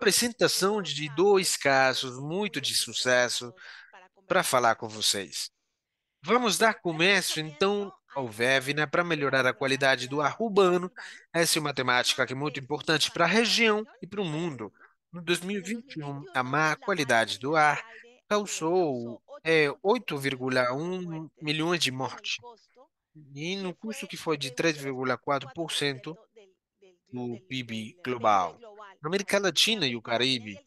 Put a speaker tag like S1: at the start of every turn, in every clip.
S1: apresentação de dois casos muito de sucesso para falar com vocês. Vamos dar começo, então, ao VEV, né, para melhorar a qualidade do ar urbano. Essa é uma temática que é muito importante para a região e para o mundo. No 2021, a má qualidade do ar causou 8,1 milhões de mortes, e no custo que foi de 3,4% do PIB global. Na América Latina e o Caribe,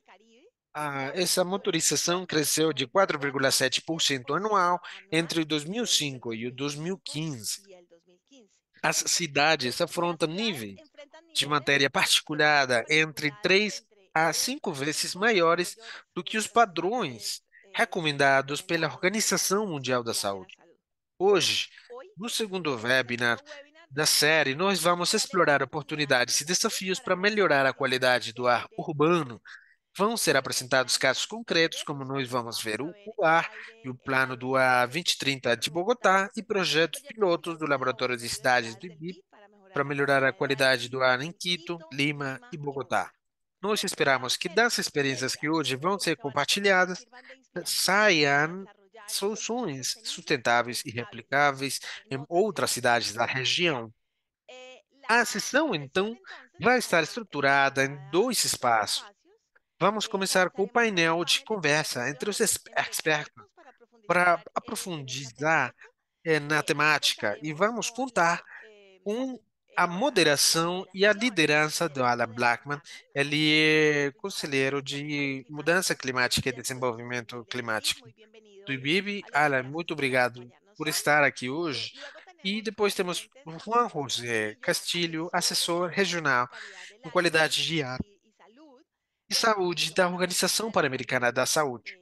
S1: essa motorização cresceu de 4,7% anual entre 2005 e o 2015. As cidades afrontam níveis de matéria particulada entre 3 a 5 vezes maiores do que os padrões recomendados pela Organização Mundial da Saúde. Hoje, no segundo webinar da série, nós vamos explorar oportunidades e desafios para melhorar a qualidade do ar urbano. Vão ser apresentados casos concretos, como nós vamos ver o ar e o plano do ar 2030 de Bogotá e projetos pilotos do Laboratório de Cidades do IBIP para melhorar a qualidade do ar em Quito, Lima e Bogotá. Nós esperamos que das experiências que hoje vão ser compartilhadas saiam soluções sustentáveis e replicáveis em outras cidades da região. A sessão, então, vai estar estruturada em dois espaços. Vamos começar com o painel de conversa entre os expertos para aprofundizar na temática e vamos contar com a moderação e a liderança do Alan Blackman. Ele é conselheiro de Mudança Climática e Desenvolvimento Climático do IBIB. Alan, muito obrigado por estar aqui hoje. E depois temos o Juan José Castilho, assessor regional em qualidade de ar e saúde da Organização Pan-Americana da Saúde.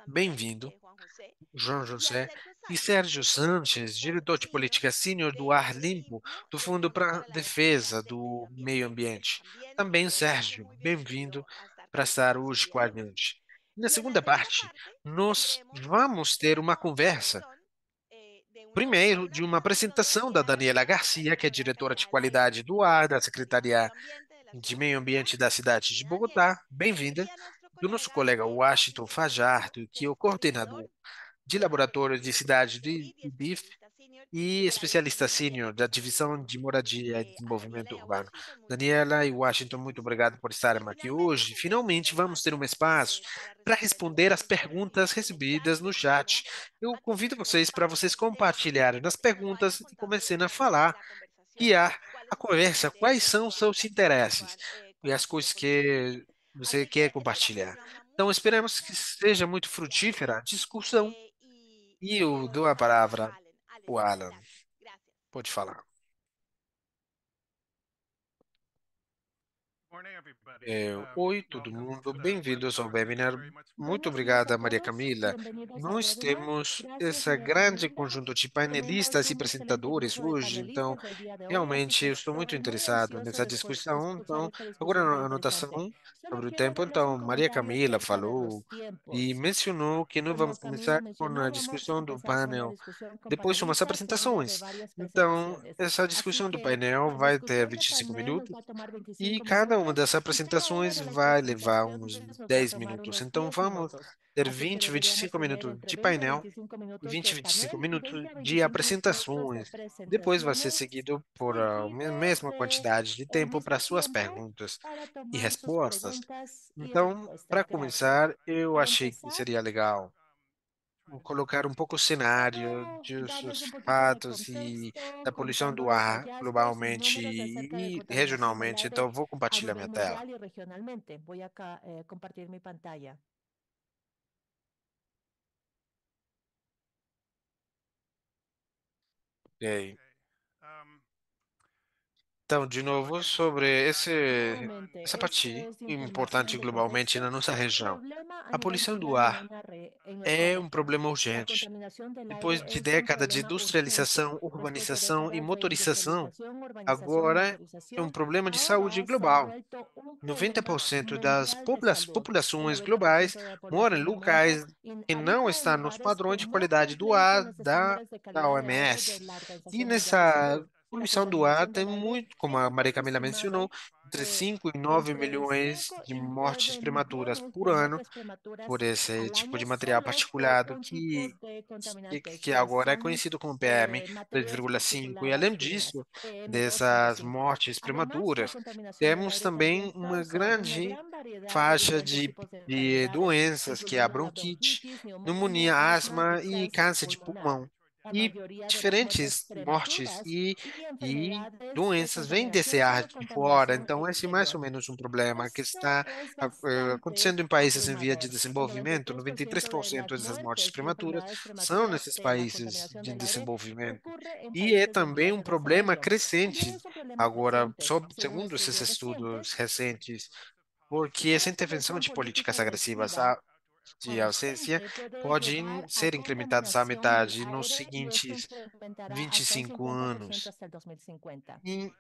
S1: Bem-vindo, João José. E Sérgio Sanches, diretor de política sênior do Ar Limpo, do Fundo para a Defesa do Meio Ambiente. Também, Sérgio, bem-vindo para estar hoje com a gente. Na segunda parte, nós vamos ter uma conversa, primeiro, de uma apresentação da Daniela Garcia, que é diretora de qualidade do ar da Secretaria de Meio Ambiente da cidade de Bogotá. Bem-vinda. Do nosso colega Washington Fajardo, que é o coordenador de laboratório de cidade de BIF e especialista sênior da Divisão de Moradia e Desenvolvimento Urbano. Daniela e Washington, muito obrigado por estarem aqui hoje. Finalmente, vamos ter um espaço para responder às perguntas recebidas no chat. Eu convido vocês compartilharem as perguntas e comecem a falar, guiar a conversa. Quais são seus interesses e as coisas que você quer compartilhar? Então, esperamos que seja muito frutífera a discussão e eu dou a palavra ao Alan. Pode falar. Oi, todo mundo. Bem-vindos ao webinar. Muito obrigada, Maria Camila.
S2: Bienvenidos al
S1: Nós
S2: webinar.
S1: temos
S2: Gracias,
S1: esse
S2: María
S1: grande
S2: Camila.
S1: conjunto de
S2: Tenemos
S1: panelistas e
S2: un excelente
S1: apresentadores
S2: grupo de
S1: hoje, então
S2: panelistas el día de hoy, así
S1: realmente
S2: que
S1: eu estou muito
S2: estoy muy
S1: interessado
S2: ansioso
S1: nessa
S2: de
S1: discussão.
S2: escuchar
S1: Então,
S2: esta
S1: agora
S2: discusión tan
S1: a anotação
S2: interesante. Solo
S1: sobre o
S2: quiero
S1: tempo.
S2: darles
S1: Então,
S2: un
S1: Maria
S2: comentario
S1: Camila
S2: acerca de
S1: falou
S2: los
S1: e
S2: tiempos.
S1: mencionou que nós
S2: Como
S1: vamos
S2: Camila
S1: começar com a
S2: mencionó, vamos a
S1: discussão do
S2: empezar con la
S1: painel.
S2: discusión con
S1: Depois são as
S2: panelistas seguida de
S1: apresentações.
S2: varias
S1: Então,
S2: presentaciones.
S1: essa
S2: Así
S1: discussão do
S2: que
S1: painel
S2: la
S1: vai ter
S2: discusión de
S1: 25
S2: panel nos
S1: minutos
S2: va a tomar
S1: e
S2: 25
S1: cada uma
S2: minutos
S1: das
S2: y cada una
S1: apresentações
S2: de las
S1: vai levar uns
S2: presentaciones nos va a
S1: 10
S2: tomar
S1: minutos.
S2: unos
S1: Então,
S2: 10
S1: vamos
S2: minutos.
S1: ter
S2: Así que
S1: 20 a
S2: deberíamos
S1: 25
S2: tener
S1: minutos
S2: entre
S1: de
S2: 20 a
S1: painel
S2: 25
S1: e
S2: minutos
S1: 20
S2: de
S1: a 25
S2: panel y
S1: minutos
S2: 20 a
S1: de
S2: 25 minutos de
S1: apresentações. Depois vai ser
S2: presentaciones
S1: seguido por a
S2: seguido
S1: mesma
S2: de
S1: quantidade de
S2: el
S1: tempo para
S2: mismo
S1: suas
S2: tiempo
S1: perguntas
S2: para
S1: e
S2: tomar sus
S1: respostas.
S2: preguntas y
S1: Então,
S2: respuestas.
S1: para
S2: Gracias.
S1: começar, eu
S2: Para
S1: achei que
S2: empezar,
S1: seria legal colocar um pouco o cenário
S2: puedo darles
S1: dos
S2: un poquito de
S1: fatos e
S2: contexto
S1: da poluição do
S2: contándoles
S1: ar
S2: hallazgos y
S1: globalmente
S2: números acerca de
S1: e
S2: contaminación del
S1: regionalmente. Então,
S2: aire
S1: eu vou
S2: a
S1: compartilhar minha
S2: nivel
S1: tela.
S2: mundial y regionalmente. Voy a compartir mi pantalla.
S1: E aí? Então, de novo, sobre
S2: Nuevamente,
S1: essa
S2: esto
S1: parte
S2: es información
S1: importante
S2: de
S1: globalmente
S2: contexto.
S1: na nossa
S2: El
S1: região.
S2: problema a
S1: A
S2: nivel
S1: poluição do
S2: mundial en,
S1: ar
S2: en nuestra
S1: é um
S2: región.
S1: problema
S2: La
S1: urgente.
S2: contaminación del
S1: Depois
S2: aire
S1: de
S2: es un
S1: décadas de
S2: problema urgente.
S1: industrialização,
S2: Después de
S1: urbanização e
S2: décadas de
S1: motorização,
S2: industrialización, urbanización y
S1: agora é um
S2: motorización,
S1: problema de saúde
S2: ahora se ha
S1: global.
S2: vuelto un problema
S1: 90% das
S2: mundial de salud. El
S1: populações globais
S2: 90% de la
S1: moram em
S2: población del mundo
S1: locais que não
S2: habita en
S1: estão nos
S2: lugares que
S1: padrões de
S2: no
S1: qualidade do
S2: cumplen con
S1: ar
S2: los
S1: da,
S2: estándares de
S1: da
S2: calidad de aire de
S1: OMS.
S2: la
S1: E
S2: Organización Mundial de
S1: nessa
S2: Salud. La
S1: poluição do ar
S2: contaminación
S1: tem
S2: del aire
S1: muito, como
S2: es
S1: a Maria Camila
S2: estimado
S1: mencionou, entre 5 e 9
S2: entre
S1: milhões
S2: 5
S1: de
S2: y
S1: mortes
S2: 9
S1: prematuras
S2: millones
S1: por
S2: de
S1: ano
S2: muertes prematuras
S1: por esse
S2: al
S1: tipo
S2: año
S1: de material
S2: solo por
S1: particulado
S2: un tipo de contaminantes
S1: que
S2: que
S1: agora é
S2: son
S1: conhecido como PM
S2: materias
S1: 2,5. E além
S2: particuladas finas,
S1: disso, dessas
S2: PM2,5.
S1: mortes
S2: Además, la
S1: prematuras,
S2: contaminación del
S1: temos
S2: aire
S1: também
S2: también
S1: uma
S2: causa una
S1: grande
S2: gran variedad de
S1: faixa
S2: diferentes tipos de
S1: de
S2: enfermedades,
S1: doenças, que é a
S2: incluyendo la
S1: bronquite,
S2: bronquitis, neumonía,
S1: pneumonia,
S2: asma y
S1: asma e
S2: cáncer
S1: câncer de
S2: pulmonar.
S1: pulmão.
S2: La
S1: E
S2: mayoría de las muertes
S1: diferentes mortes
S2: prematuras y
S1: e
S2: enfermedades de
S1: doenças vêm desse
S2: contaminación son
S1: ar
S2: de
S1: de fora.
S2: contaminación
S1: Então, esse é mais
S2: exterior.
S1: ou menos um problema que
S2: Esto
S1: está
S2: es bastante
S1: acontecendo em países em via de
S2: abrumador. El
S1: desenvolvimento.
S2: 93% de
S1: 93%
S2: las
S1: dessas mortes
S2: muertes y
S1: prematuras
S2: enfermedades
S1: são
S2: prematuras
S1: nesses
S2: de la
S1: países
S2: contaminación
S1: de
S2: del aire
S1: desenvolvimento.
S2: ocurre en
S1: E é
S2: países en
S1: também
S2: vías
S1: um
S2: de
S1: problema
S2: desarrollo. También
S1: crescente
S2: es un problema
S1: agora,
S2: creciente, según
S1: segundo esses
S2: estudios
S1: estudos
S2: recientes.
S1: recentes, porque essa
S2: Una
S1: intervenção
S2: intervención
S1: de políticas
S2: política
S1: agressivas
S2: agresiva
S1: de ausência
S2: constante puede
S1: pode
S2: llevar a
S1: ser incrementadas à
S2: contaminación del
S1: metade nos
S2: aire y esto
S1: seguintes
S2: incrementará hasta un
S1: 25
S2: 50%
S1: anos.
S2: hasta el 2050.
S1: E,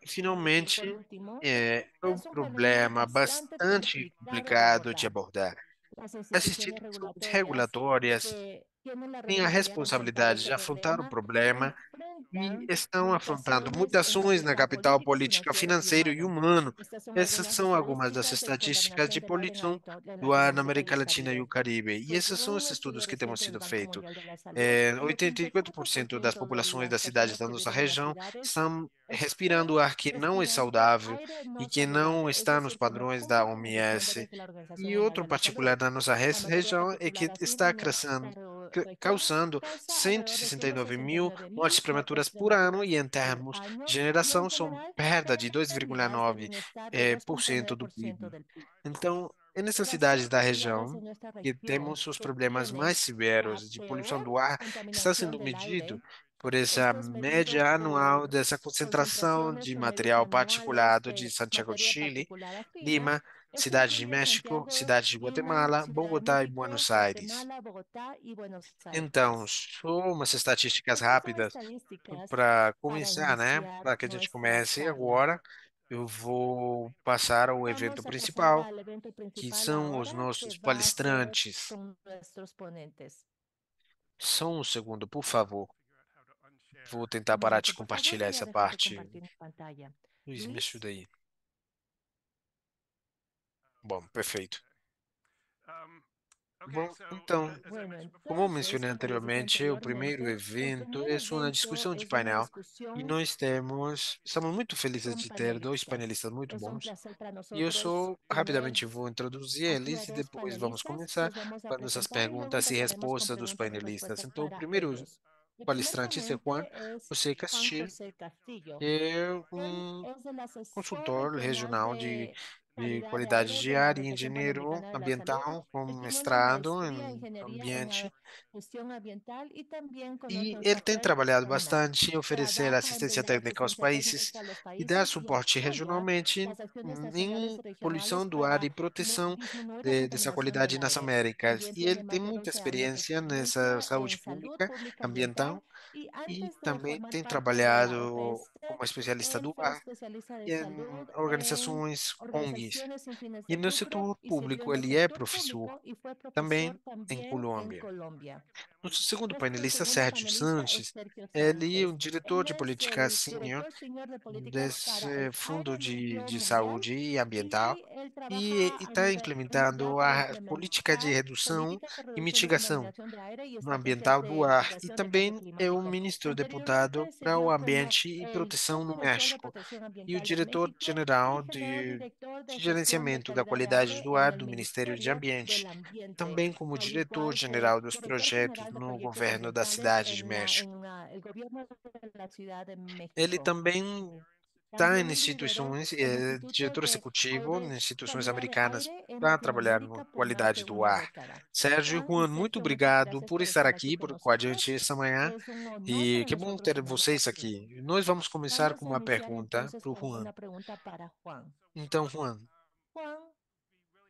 S2: Y por
S1: finalmente,
S2: último,
S1: é um
S2: es un fenómeno
S1: problema
S2: bastante
S1: bastante
S2: complicado de
S1: complicado de
S2: abordar.
S1: abordar.
S2: Las
S1: As
S2: instituciones
S1: instituições
S2: regulatorias
S1: regulatórias
S2: que tienen la
S1: têm a
S2: responsabilidad de enfrentar
S1: responsabilidade
S2: este
S1: de afrontar o
S2: problema
S1: problema e
S2: enfrentan
S1: estão afrontando
S2: limitaciones en
S1: mutações na
S2: capital
S1: capital
S2: político,
S1: política,
S2: financiero y
S1: financeiro e
S2: humano.
S1: humano.
S2: Estas son
S1: Essas
S2: algunas
S1: são algumas das
S2: estadísticas de
S1: estatísticas
S2: contaminación
S1: de
S2: del aire
S1: poluição
S2: en
S1: do ar na
S2: Latinoamérica y
S1: América
S2: el
S1: Latina e o
S2: Caribe.
S1: Caribe. E esses
S2: Según
S1: são os
S2: un estudio
S1: estudos que temos
S2: reciente del
S1: sido
S2: Banco
S1: feitos.
S2: Mundial de la Salud, el
S1: 84% das
S2: 84% de
S1: populações
S2: las
S1: das cidades
S2: personas
S1: da
S2: que
S1: nossa
S2: viven en las
S1: região
S2: ciudades
S1: estão respirando
S2: están
S1: ar que não é
S2: respirando
S1: saudável
S2: aire
S1: e
S2: no
S1: que não
S2: saludable, es
S1: está nos
S2: decir, que no
S1: padrões da
S2: cumple con los
S1: OMS.
S2: estándares de la Organización
S1: E
S2: Mundial
S1: outro
S2: de la Salud.
S1: particular da nossa
S2: La materia
S1: região é que
S2: particulada
S1: está
S2: fina en esta región
S1: causando
S2: causa alrededor de
S1: 169 mil
S2: 169
S1: mortes
S2: mil muertes
S1: prematuras por ano e
S2: prematuras
S1: em
S2: por
S1: termos de
S2: año y en
S1: geração são
S2: general
S1: perda de
S2: tenemos pérdidas de
S1: 2,9
S2: bienestar de
S1: por cento do
S2: 2,9%
S1: PIB.
S2: del PIB.
S1: Então, é nessas
S2: Las
S1: cidades da
S2: cinco ciudades
S1: região
S2: en nuestra
S1: que
S2: región
S1: temos os
S2: que
S1: problemas
S2: tienen
S1: mais
S2: la
S1: severos de poluição
S2: peor
S1: do ar, que está
S2: contaminación
S1: sendo
S2: del
S1: medido
S2: aire.
S1: por essa
S2: Esto es medido
S1: média anual
S2: por
S1: dessa concentração
S2: concentraciones
S1: de
S2: o medidas
S1: material
S2: anuales
S1: particulado de
S2: de
S1: Santiago de
S2: materia
S1: Chile,
S2: particulada fina.
S1: Lima,
S2: Esto
S1: Cidade de
S2: incluye
S1: México,
S2: Santiago,
S1: Cidade de
S2: Lima,
S1: Guatemala,
S2: Ciudad de
S1: Bogotá e
S2: México,
S1: Buenos Aires.
S2: Guatemala, Bogotá y Buenos
S1: Então,
S2: Aires.
S1: só umas estatísticas
S2: Estas son
S1: rápidas
S2: estadísticas
S1: para
S2: para
S1: começar, né?
S2: iniciar
S1: Para que a gente
S2: nuestra
S1: comece
S2: charla.
S1: agora, eu vou passar ao evento
S2: Vamos a pasar
S1: principal,
S2: al evento
S1: que
S2: principal
S1: são os
S2: ahora, que
S1: nossos
S2: va a ser
S1: palestrantes.
S2: con nuestros ponentes.
S1: Só um segundo, por favor. Vou tentar
S2: Un
S1: parar
S2: momento,
S1: de
S2: por favor,
S1: compartilhar
S2: voy a
S1: essa
S2: dejar de
S1: parte.
S2: compartir mi pantalla.
S1: Luiz, me
S2: Luis.
S1: ajuda aí. Bom, perfeito. Bom, então,
S2: Bueno,
S1: como eu
S2: entonces,
S1: mencionei
S2: como les dije
S1: anteriormente, o primeiro
S2: anteriormente, el
S1: evento
S2: primer
S1: é uma
S2: evento
S1: discussão de
S2: es una
S1: painel e
S2: discusión
S1: nós estamos muito felizes
S2: con
S1: de ter dois
S2: panelistas.
S1: panelistas muito
S2: Es un
S1: bons.
S2: placer para
S1: E eu
S2: nosotros
S1: só
S2: tener
S1: rapidamente vou introduzir
S2: aquí a
S1: eles e
S2: dos
S1: depois vamos
S2: panelistas.
S1: começar
S2: Los vamos a
S1: com as
S2: presentar y luego
S1: perguntas e
S2: empezaremos con
S1: respostas dos
S2: preguntas y
S1: panelistas.
S2: respuestas
S1: Então, o
S2: para
S1: primeiro
S2: ellos. El primer
S1: palestrante é Juan
S2: ponente es
S1: José
S2: Juan
S1: Castilho,
S2: José Castillo.
S1: que é
S2: Él
S1: um
S2: es del Asesor
S1: consultor
S2: Regional
S1: regional
S2: de
S1: de
S2: Calidad de
S1: qualidade
S2: Aire
S1: de
S2: de la
S1: ar e
S2: Organización
S1: engenheiro
S2: Panamericana de la Salud.
S1: ambiental com
S2: Él tiene una
S1: mestrado
S2: maestría en
S1: em
S2: ingeniería en
S1: ambiente.
S2: gestión ambiental y también con
S1: E
S2: otro
S1: ele tem
S2: software
S1: trabalhado
S2: externo.
S1: bastante em oferecer
S2: Trabaja en
S1: assistência
S2: brindar
S1: técnica aos
S2: asistencia
S1: países
S2: técnica a los
S1: e dar
S2: países y
S1: suporte
S2: apoya
S1: regionalmente
S2: las acciones nacionales
S1: em
S2: y regionales
S1: poluição do ar
S2: para
S1: e proteção
S2: disminuir la
S1: dessa
S2: contaminación
S1: qualidade
S2: del
S1: nas
S2: aire.
S1: Américas.
S2: También
S1: E
S2: tiene
S1: ele tem
S2: más de
S1: muita
S2: 12 años de
S1: experiência nessa
S2: experiencia
S1: saúde
S2: en salud
S1: pública,
S2: pública ambiental
S1: ambiental,
S2: y
S1: e
S2: antes de
S1: também
S2: formar
S1: tem
S2: parte de la
S1: trabalhado
S2: OPS,
S1: como especialista
S2: él
S1: do
S2: fue
S1: ar
S2: especialista de
S1: em
S2: salud en
S1: organizações ONGs.
S2: organizaciones sin fines
S1: E
S2: de
S1: no
S2: lucro
S1: setor
S2: y sirvió
S1: público
S2: en el
S1: ele é
S2: sector
S1: professor,
S2: público y fue profesor
S1: também em
S2: también en
S1: Colômbia.
S2: Colombia.
S1: Nosso segundo
S2: Nuestro
S1: painelista,
S2: segundo
S1: Sérgio
S2: panelista es
S1: Sanches,
S2: Sergio
S1: ele é
S2: Sánchez.
S1: um diretor
S2: Él
S1: de
S2: es
S1: política
S2: el
S1: sênior
S2: director senior de políticas para
S1: desse
S2: el
S1: fundo
S2: aire a nivel
S1: de
S2: mundial
S1: saúde e ambiental
S2: y él
S1: e
S2: trabaja a
S1: está
S2: nivel mundial
S1: implementando
S2: para
S1: a política de
S2: implementar
S1: redução
S2: políticas de
S1: e
S2: reducción de
S1: mitigação
S2: contaminación de aire y
S1: no
S2: estrategias
S1: ambiental do
S2: de
S1: ar e
S2: mitigación de cambio
S1: também é o
S2: climático.
S1: ministro deputado
S2: Anteriormente
S1: para o
S2: sirvió como
S1: Ambiente e
S2: el
S1: Proteção no
S2: subdirector de
S1: México
S2: protección
S1: e o
S2: ambiental de México
S1: diretor-geral
S2: y general director de
S1: de
S2: gestión de
S1: gerenciamento da
S2: calidad de
S1: qualidade
S2: aire
S1: do
S2: en
S1: ar
S2: el
S1: do Ministério de
S2: Ministerio del
S1: Ambiente,
S2: Ambiente,
S1: também como
S2: al igual que
S1: diretor-geral dos
S2: director
S1: projetos
S2: general de
S1: no
S2: proyectos
S1: governo da
S2: ambientales
S1: cidade de
S2: en
S1: México.
S2: el gobierno de la Ciudad de
S1: Ele
S2: México.
S1: também está em
S2: También lideró
S1: instituições,
S2: el
S1: é
S2: Instituto
S1: diretor
S2: de
S1: executivo em instituições
S2: Calidad de
S1: americanas
S2: Aire en
S1: para trabalhar na
S2: Latinoamérica por más
S1: qualidade
S2: de
S1: do
S2: una
S1: ar.
S2: década.
S1: Sérgio e
S2: Juan y
S1: Juan, muito
S2: Sergio, muchas
S1: obrigado
S2: gracias
S1: por
S2: por
S1: estar
S2: estar
S1: aqui
S2: aquí con
S1: com a gente
S2: nosotros.
S1: esta manhã
S2: Es un honor
S1: e
S2: para
S1: que bom
S2: nosotros
S1: ter
S2: tenerlos
S1: vocês
S2: aquí.
S1: aqui. Nós vamos começar
S2: Vamos
S1: com
S2: a
S1: uma
S2: iniciar
S1: pergunta
S2: entonces
S1: para o
S2: con
S1: Juan.
S2: una pregunta para Juan.
S1: Então, Juan,
S2: Juan,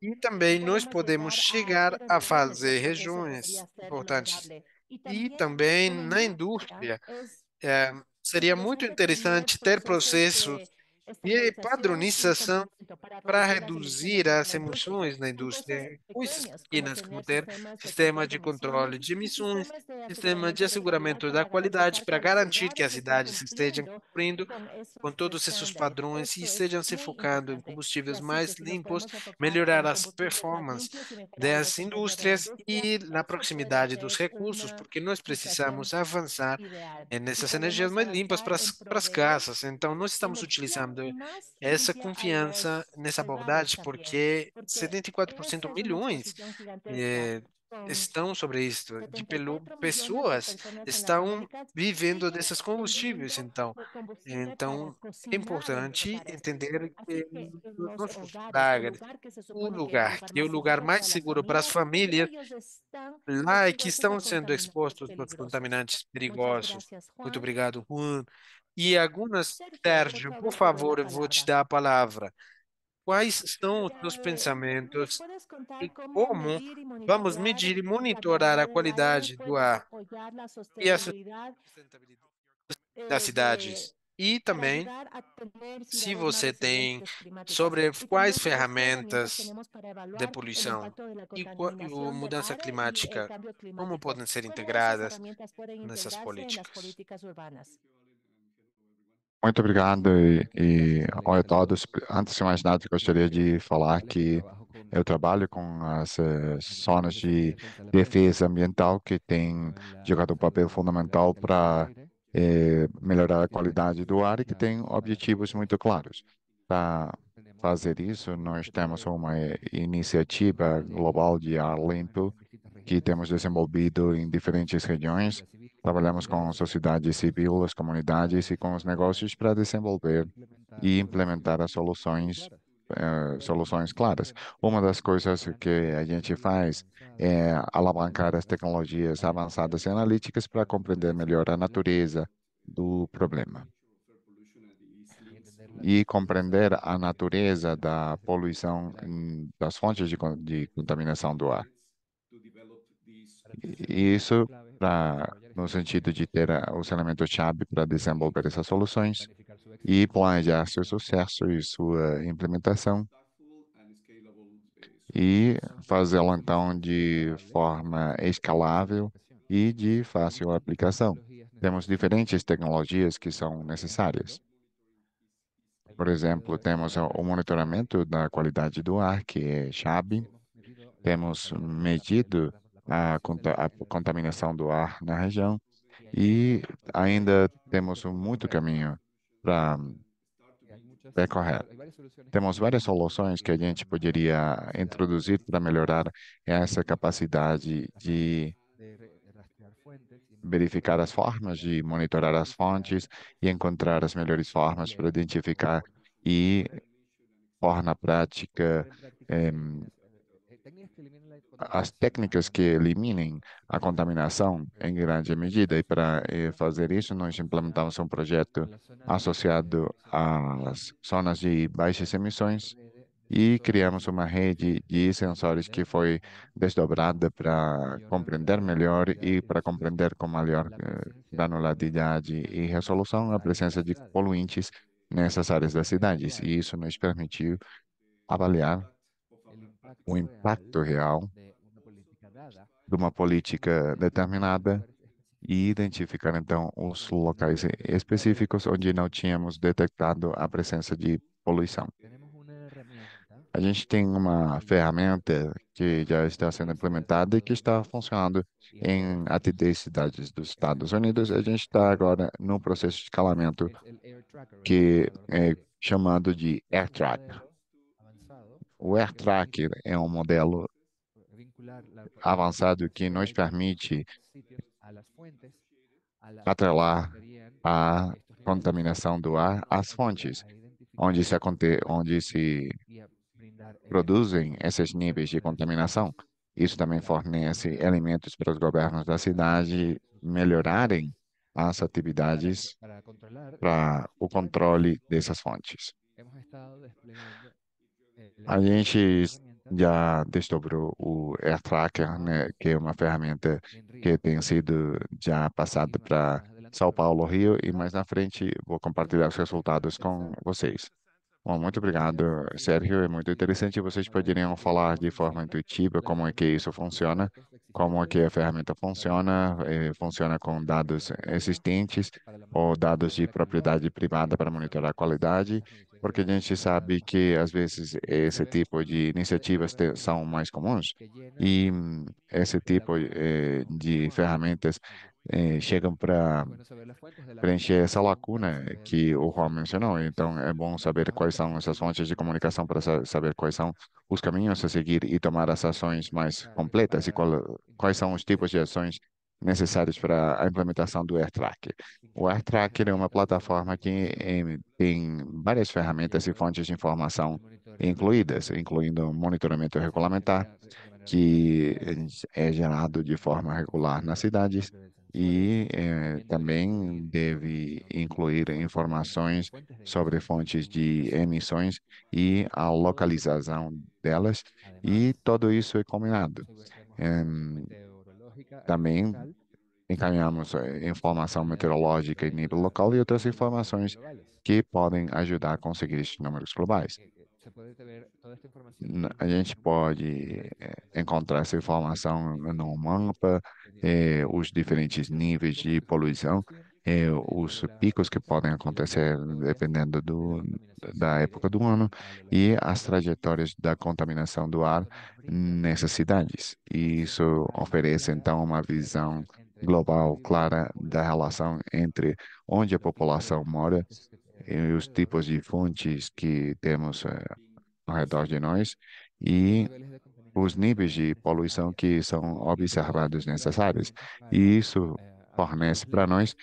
S1: E também nós
S2: Podemos
S1: podemos
S2: llegar a
S1: chegar
S2: hacer
S1: a
S2: entonces, yo
S1: fazer
S2: creo que eso podría
S1: regiões
S2: ser
S1: importantes.
S2: lograble. Y
S1: E
S2: también
S1: também
S2: en la
S1: na
S2: industria
S1: indústria,
S2: es
S1: seria muito
S2: interesante tener
S1: interessante ter
S2: procesos
S1: processos
S2: que
S1: E
S2: estandarización y
S1: padronização
S2: complemento para
S1: para
S2: reducir las emisiones
S1: reduzir
S2: en
S1: as
S2: la industria.
S1: emissões na
S2: Entonces,
S1: indústria. Coisas
S2: pequeñas, como
S1: pequenas, como
S2: tener
S1: ter
S2: sistemas de
S1: sistema
S2: control de
S1: de controle
S2: emisiones
S1: de
S2: y
S1: emissões,
S2: sistemas de
S1: sistema de
S2: aseguramiento de calidad
S1: asseguramento da
S2: para
S1: qualidade,
S2: garantizar
S1: para
S2: que los
S1: garantir que
S2: ciudades
S1: as
S2: estén
S1: cidades estejam
S2: cumpliendo
S1: cumprindo
S2: con
S1: com
S2: esos
S1: todos esses
S2: estándares.
S1: padrões e
S2: Esto es
S1: estejam se
S2: muy
S1: focando em
S2: importante. Y
S1: combustíveis
S2: así que
S1: mais
S2: si nos
S1: limpos,
S2: podemos enfocar
S1: melhorar
S2: en
S1: as
S2: combustibles más
S1: performances
S2: limpios y mejorar el
S1: das
S2: rendimiento de la
S1: indústrias
S2: industria,
S1: e na
S2: eso puede
S1: proximidade dos
S2: ser
S1: recursos,
S2: una
S1: porque nós
S2: situación
S1: precisamos avançar
S2: ideal y
S1: nessas energias
S2: podemos
S1: mais limpas
S2: avanzar en
S1: para as
S2: proveer
S1: casas. Então, nós estamos
S2: energía
S1: utilizando
S2: más
S1: essa
S2: limpia a
S1: confiança
S2: los
S1: nessa
S2: hogares
S1: abordagem,
S2: también,
S1: porque
S2: porque
S1: 74%
S2: esa es una
S1: milhões
S2: exposición gigantesca.
S1: eh,
S2: Con
S1: estão sobre isto, de
S2: 74 millones de
S1: pessoas
S2: personas en las
S1: estão
S2: Américas
S1: vivendo
S2: siguen
S1: desses combustíveis.
S2: vendiendo
S1: Então,
S2: combustible para
S1: então é
S2: cocinar en los
S1: importante
S2: hogares.
S1: entender
S2: Así
S1: que
S2: que en
S1: nos
S2: los
S1: nossos
S2: hogares,
S1: lares,
S2: o lugar
S1: que é o
S2: más
S1: lugar
S2: seguro
S1: mais
S2: para las
S1: seguro para as
S2: familias,
S1: famílias,
S2: ellos están
S1: lá é que
S2: expuestos a
S1: estão sendo
S2: contaminantes
S1: expostos aos
S2: peligrosos.
S1: contaminantes
S2: Muchas
S1: perigosos.
S2: gracias,
S1: Muito
S2: Juan.
S1: obrigado, Juan. E algumas,
S2: Sergio, por
S1: Sérgio, por
S2: favor, te doy la
S1: favor, eu vou te
S2: palabra.
S1: dar a palavra. Quais são os seus
S2: ¿Nos
S1: pensamentos
S2: puedes contar
S1: e
S2: cómo
S1: como
S2: medir y
S1: vamos
S2: monitorear
S1: medir e
S2: la
S1: monitorar a
S2: calidad del aire
S1: qualidade do
S2: puede
S1: ar
S2: apoyar la
S1: e a
S2: sostenibilidad
S1: das
S2: de,
S1: cidades? E
S2: para
S1: também,
S2: ayudar a tener
S1: se
S2: ciudades más
S1: você tem
S2: resilientes climáticas?
S1: sobre
S2: Y
S1: quais
S2: también qué herramientas
S1: ferramentas
S2: tenemos para
S1: de
S2: evaluar el
S1: poluição
S2: impacto de la
S1: e a
S2: contaminación del
S1: mudança
S2: aire y el
S1: climática,
S2: cambio
S1: como
S2: climático?
S1: podem ser
S2: ¿Cómo esas
S1: integradas
S2: herramientas pueden
S1: nessas
S2: integrarse en las
S1: políticas?
S2: políticas urbanas?
S3: Muito obrigado e oi a todos. Antes de mais nada, gostaria de falar que eu trabalho com as zonas de defesa ambiental que têm jogado um papel fundamental para melhorar a qualidade do ar e que têm objetivos muito claros. Para fazer isso, nós temos uma iniciativa global de ar limpo que temos desenvolvido em diferentes regiões. Trabalhamos com a sociedade civil, as comunidades e com os negócios para desenvolver e implementar as soluções, soluções claras. Uma das coisas que a gente faz é alavancar as tecnologias avançadas e analíticas para compreender melhor a natureza do problema e compreender a natureza da poluição das fontes de contaminação do ar. E isso no sentido de ter os elementos-chave para desenvolver essas soluções e planejar seu sucesso e sua implementação e fazê-lo então de forma escalável e de fácil aplicação. Temos diferentes tecnologias que são necessárias. Por exemplo, temos o monitoramento da qualidade do ar, que é chave. Temos medido a contaminação do ar na região e ainda temos muito caminho para percorrer. Temos várias soluções que a gente poderia introduzir para melhorar essa capacidade de verificar as formas, de monitorar as fontes e encontrar as melhores formas para identificar e pôr na prática as técnicas que eliminem a contaminação em grande medida. E para fazer isso, nós implementamos um projeto associado às zonas de baixas emissões e criamos uma rede de sensores que foi desdobrada para compreender melhor e para compreender com maior granularidade e resolução a presença de poluentes nessas áreas das cidades. E isso nos permitiu avaliar o impacto real de uma política determinada e identificar então os locais específicos onde não tínhamos detectado a presença de poluição. A gente tem uma ferramenta que já está sendo implementada e que está funcionando em até 10 cidades dos Estados Unidos. A gente está agora no processo de escalamento que é chamado de AirTrack. O AirTrack é um modelo avançado que nos permite atrelar a contaminação do ar às fontes, onde se produzem esses níveis de contaminação. Isso também fornece elementos para os governos da cidade melhorarem as atividades para o controle dessas fontes. A gente já desdobrou o AirTracker, né, que é uma ferramenta que tem sido já passada para São Paulo, Rio, e mais na frente vou compartilhar os resultados com vocês. Bom, muito obrigado, Sérgio. É muito interessante. Vocês poderiam falar de forma intuitiva como é que isso funciona, como é que a ferramenta funciona, funciona com dados existentes ou dados de propriedade privada para monitorar a qualidade, porque a gente sabe que às vezes esse tipo de iniciativas são mais comuns e esse tipo de ferramentas chegam para preencher essa lacuna que o Juan mencionou. Então, é bom saber quais são essas fontes de comunicação para saber quais são os caminhos a seguir e tomar as ações mais completas e quais são os tipos de ações necessários para a implementação do AirTracker. O AirTracker é uma plataforma que tem várias ferramentas e fontes de informação incluídas, incluindo monitoramento regulamentar, que é gerado de forma regular nas cidades e também deve incluir informações sobre fontes de emissões e a localização delas, e tudo isso é combinado. Em, Também encaminhamos informação meteorológica em nível local e outras informações que podem ajudar a conseguir estes números globais. A gente pode encontrar essa informação no mapa, os diferentes níveis de poluição, os picos que podem acontecer dependendo da época do ano e as trajetórias da contaminação do ar nessas cidades. E isso oferece, então, uma visão global clara da relação entre onde a população mora e os tipos de fontes que temos ao redor de nós e os níveis de poluição que são observados nessas áreas. E isso fornece para nós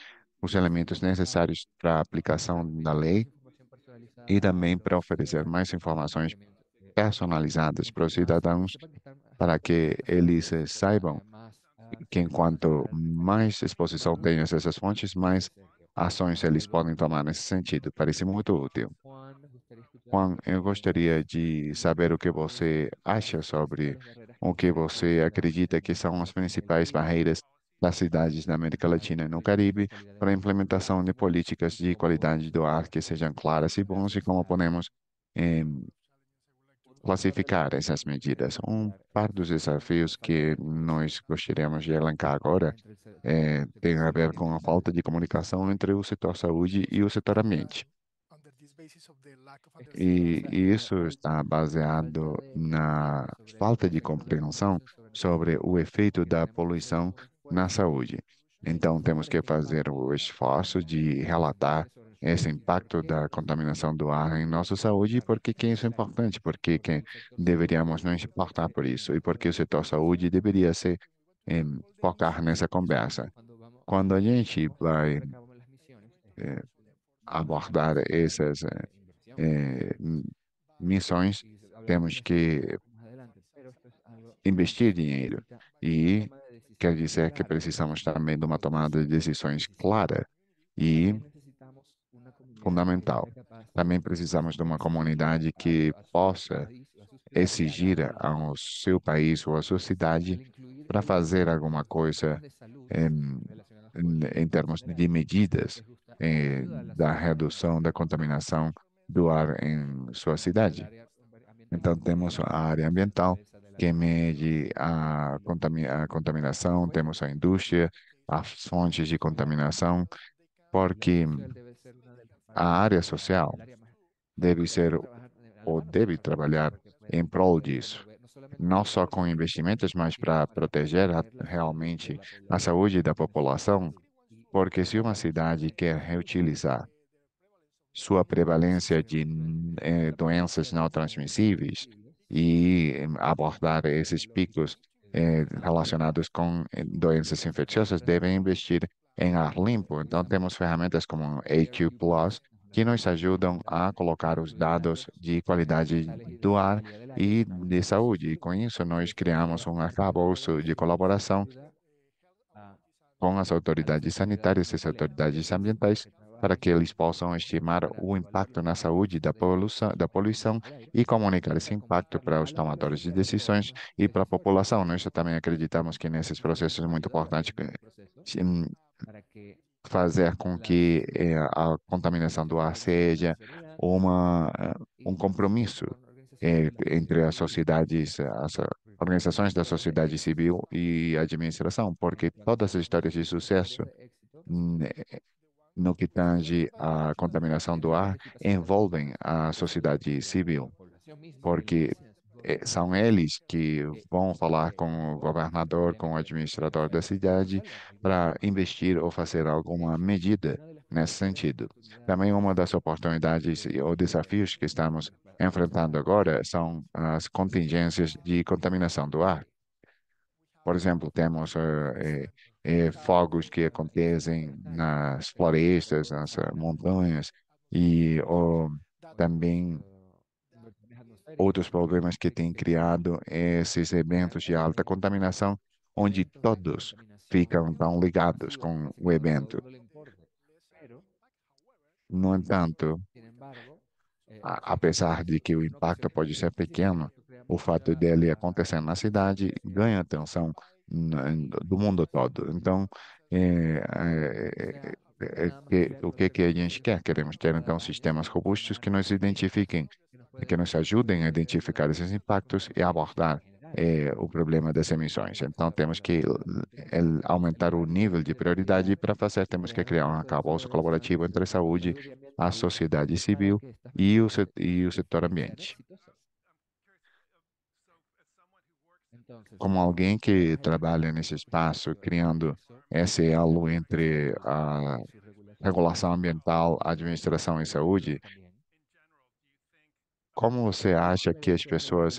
S3: os elementos necessários para a aplicação da lei e também para oferecer mais informações personalizadas para os cidadãos, para que eles saibam que enquanto mais exposição tem a essas fontes, mais ações eles podem tomar nesse sentido. Parece muito útil. Juan, eu gostaria de saber o que você acha sobre o que você acredita que são as principais barreiras das cidades da América Latina e no Caribe para a implementação de políticas de qualidade do ar que sejam claras e bons e como podemos eh, classificar essas medidas. Um par dos desafios que nós gostaríamos de elencar agora tem a ver com a falta de comunicação entre o setor saúde e o setor ambiente. E isso está baseado na falta de compreensão sobre o efeito da poluição na saúde. Então, temos que fazer o esforço de relatar esse impacto da contaminação do ar em nossa saúde, e por que isso é importante, porque que deveríamos nos importar por isso, e porque o setor saúde deveria se focar nessa conversa. Quando a gente vai eh, abordar essas missões, temos que investir dinheiro e quer dizer que precisamos também de uma tomada de decisões clara e fundamental. Também precisamos de uma comunidade que possa exigir ao seu país ou à sua cidade para fazer alguma coisa em, em termos de medidas da redução da contaminação do ar em sua cidade. Então, temos a área ambiental, que mede a contaminação, temos a indústria, as fontes de contaminação, porque a área social deve ser ou deve trabalhar em prol disso, não só com investimentos, mas para proteger realmente a saúde da população, porque se uma cidade quer reutilizar sua prevalência de doenças não transmissíveis e abordar esses picos relacionados com doenças infecciosas, devem investir em ar limpo. Então, temos ferramentas como AQ Plus, que nos ajudam a colocar os dados de qualidade do ar e de saúde. E com isso, nós criamos um arcabouço de colaboração com as autoridades sanitárias e as autoridades ambientais para que eles possam estimar o impacto na saúde da poluição e comunicar esse impacto para os tomadores de decisões e para a população. Nós também acreditamos que nesses processos é muito importante fazer com que a contaminação do ar seja um compromisso entre as sociedades, as organizações da sociedade civil e a administração, porque todas as histórias de sucesso hum, no que tange à contaminação do ar envolvem a sociedade civil, porque são eles que vão falar com o governador, com o administrador da cidade, para investir ou fazer alguma medida nesse sentido. Também uma das oportunidades ou desafios que estamos enfrentando agora são as contingências de contaminação do ar. Por exemplo, temos fogos que acontecem nas florestas, nas montanhas, e também outros problemas que têm criado esses eventos de alta contaminação, onde todos ficam tão ligados com o evento. No entanto, apesar de que o impacto pode ser pequeno, o fato dele acontecer na cidade ganha atenção do mundo todo. Então, o que a gente quer? Queremos ter, então, sistemas robustos que nos identifiquem, que nos ajudem a identificar esses impactos e abordar o problema das emissões. Então, temos que aumentar o nível de prioridade e para fazer, temos que criar um arcabouço colaborativo entre a saúde, a sociedade civil e o setor ambiente. Como alguém que trabalha nesse espaço, criando esse elo entre a regulação ambiental, administração e saúde, como você acha que as pessoas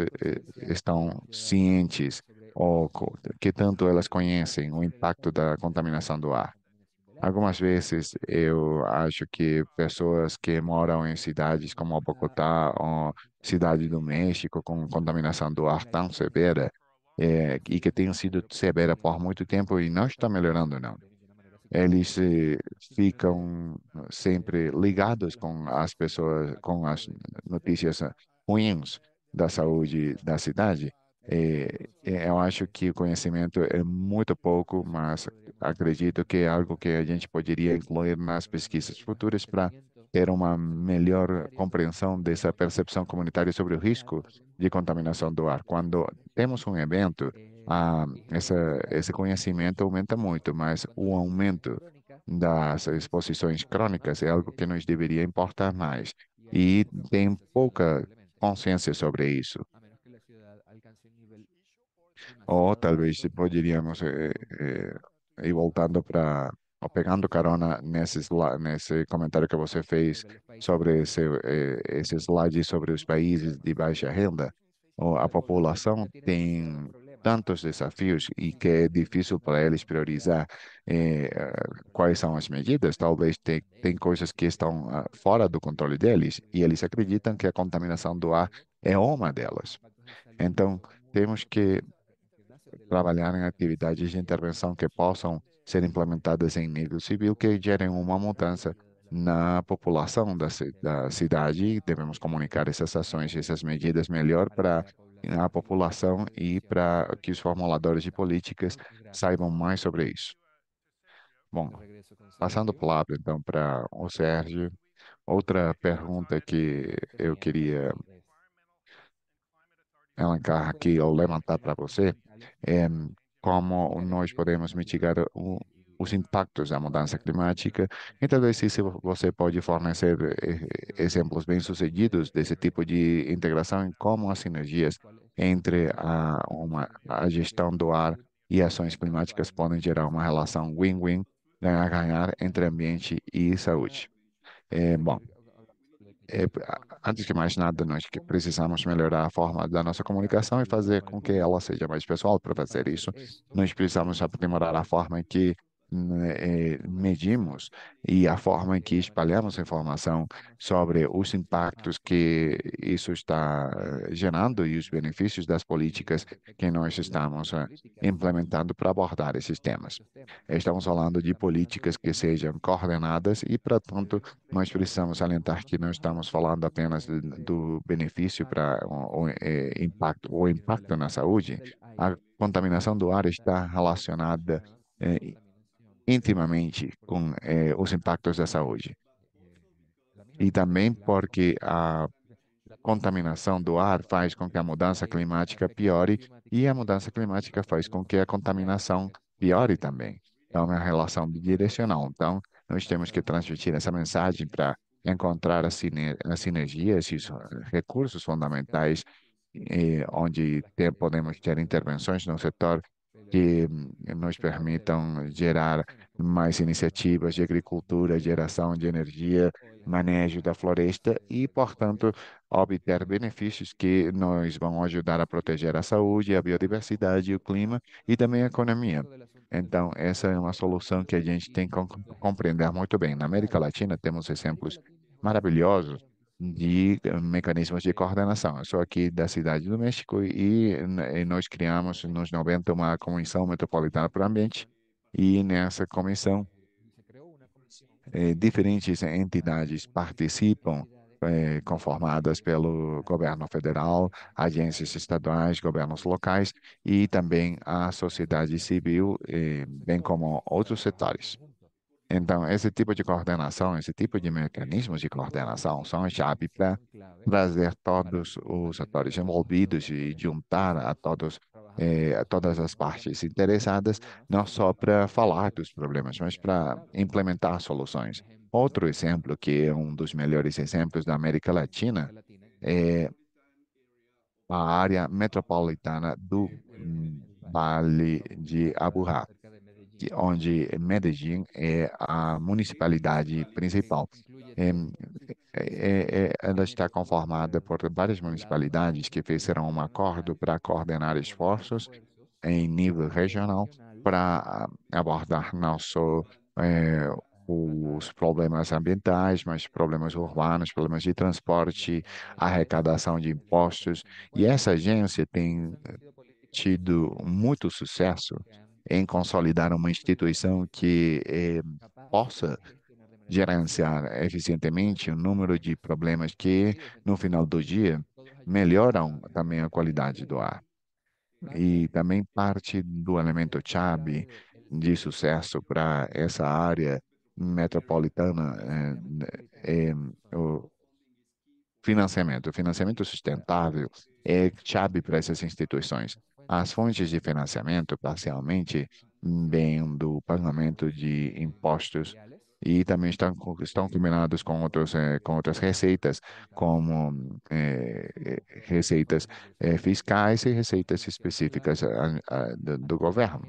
S3: estão cientes ou que tanto elas conhecem o impacto da contaminação do ar? Algumas vezes eu acho que pessoas que moram em cidades como Bogotá ou Cidade do México com contaminação do ar tão severa e que tem sido severa por muito tempo e não está melhorando, não. Eles ficam sempre ligados com as pessoas, com as notícias ruins da saúde da cidade. Eu acho que o conhecimento é muito pouco, mas acredito que é algo que a gente poderia incluir nas pesquisas futuras para ter uma melhor compreensão dessa percepção comunitária sobre o risco de contaminação do ar. Quando temos um evento, esse conhecimento aumenta muito, mas o aumento das exposições crônicas é algo que nos deveria importar mais. E tem pouca consciência sobre isso. Ou talvez poderíamos ir voltando para, ou pegando carona nesse comentário que você fez sobre esse slide sobre os países de baixa renda. A população tem tantos desafios e que é difícil para eles priorizar quais são as medidas. Talvez tem coisas que estão fora do controle deles e eles acreditam que a contaminação do ar é uma delas. Então, temos que trabalhar em atividades de intervenção que possam ser implementadas em nível civil que gerem uma mudança na população da cidade. Devemos comunicar essas ações, essas medidas melhor para a população e para que os formuladores de políticas saibam mais sobre isso. Bom, passando a palavra então para o Sérgio, outra pergunta que eu queria elencar aqui ou levantar para você é como nós podemos mitigar os impactos da mudança climática. E talvez se você pode fornecer exemplos bem-sucedidos desse tipo de integração e como as sinergias entre a gestão do ar e ações climáticas podem gerar uma relação win-win, ganhar-ganhar entre ambiente e saúde. Bom, antes de mais nada, nós que precisamos melhorar a forma da nossa comunicação e fazer com que ela seja mais pessoal. Para fazer isso, nós precisamos aprimorar a forma em que medimos e a forma em que espalhamos informação sobre os impactos que isso está gerando e os benefícios das políticas que nós estamos implementando para abordar esses temas. Estamos falando de políticas que sejam coordenadas e, portanto, nós precisamos salientar que não estamos falando apenas do benefício para o impacto na saúde. A contaminação do ar está relacionada intimamente com os impactos da saúde. E também porque a contaminação do ar faz com que a mudança climática piore e a mudança climática faz com que a contaminação piore também. Então, é uma relação bidirecional. Então, nós temos que transmitir essa mensagem para encontrar as sinergias e os recursos fundamentais onde podemos ter intervenções no setor que nos permitam gerar mais iniciativas de agricultura, geração de energia, manejo da floresta e, portanto, obter benefícios que nos vão ajudar a proteger a saúde, a biodiversidade, o clima e também a economia. Então, essa é uma solução que a gente tem que compreender muito bem. Na América Latina, temos exemplos maravilhosos de mecanismos de coordenação. Eu sou aqui da cidade do México e nós criamos nos 90 uma comissão metropolitana para o ambiente e nessa comissão diferentes entidades participam, conformadas pelo governo federal, agências estaduais, governos locais e também a sociedade civil, bem como outros setores. Então, esse tipo de coordenação, esse tipo de mecanismos de coordenação são a chave para trazer todos os atores envolvidos e juntar a todas as partes interessadas, não só para falar dos problemas, mas para implementar soluções. Outro exemplo, que é um dos melhores exemplos da América Latina, é a área metropolitana do Vale de Abu Ras onde Medellín é a municipalidade principal. Em- Ela está conformada por várias municipalidades que fizeram um acordo para coordenar esforços em nível regional para abordar não só os problemas ambientais, mas problemas urbanos, problemas de transporte, arrecadação de impostos. E essa agência tem tido muito sucesso em consolidar uma instituição que possa gerenciar eficientemente o número de problemas que, no final do dia, melhoram também a qualidade do ar. E também parte do elemento chave de sucesso para essa área metropolitana o financiamento. O financiamento sustentável é chave para essas instituições. As fontes de financiamento, parcialmente, vêm do pagamento de impostos e também estão combinados com com outras receitas, como receitas fiscais e receitas específicas do governo.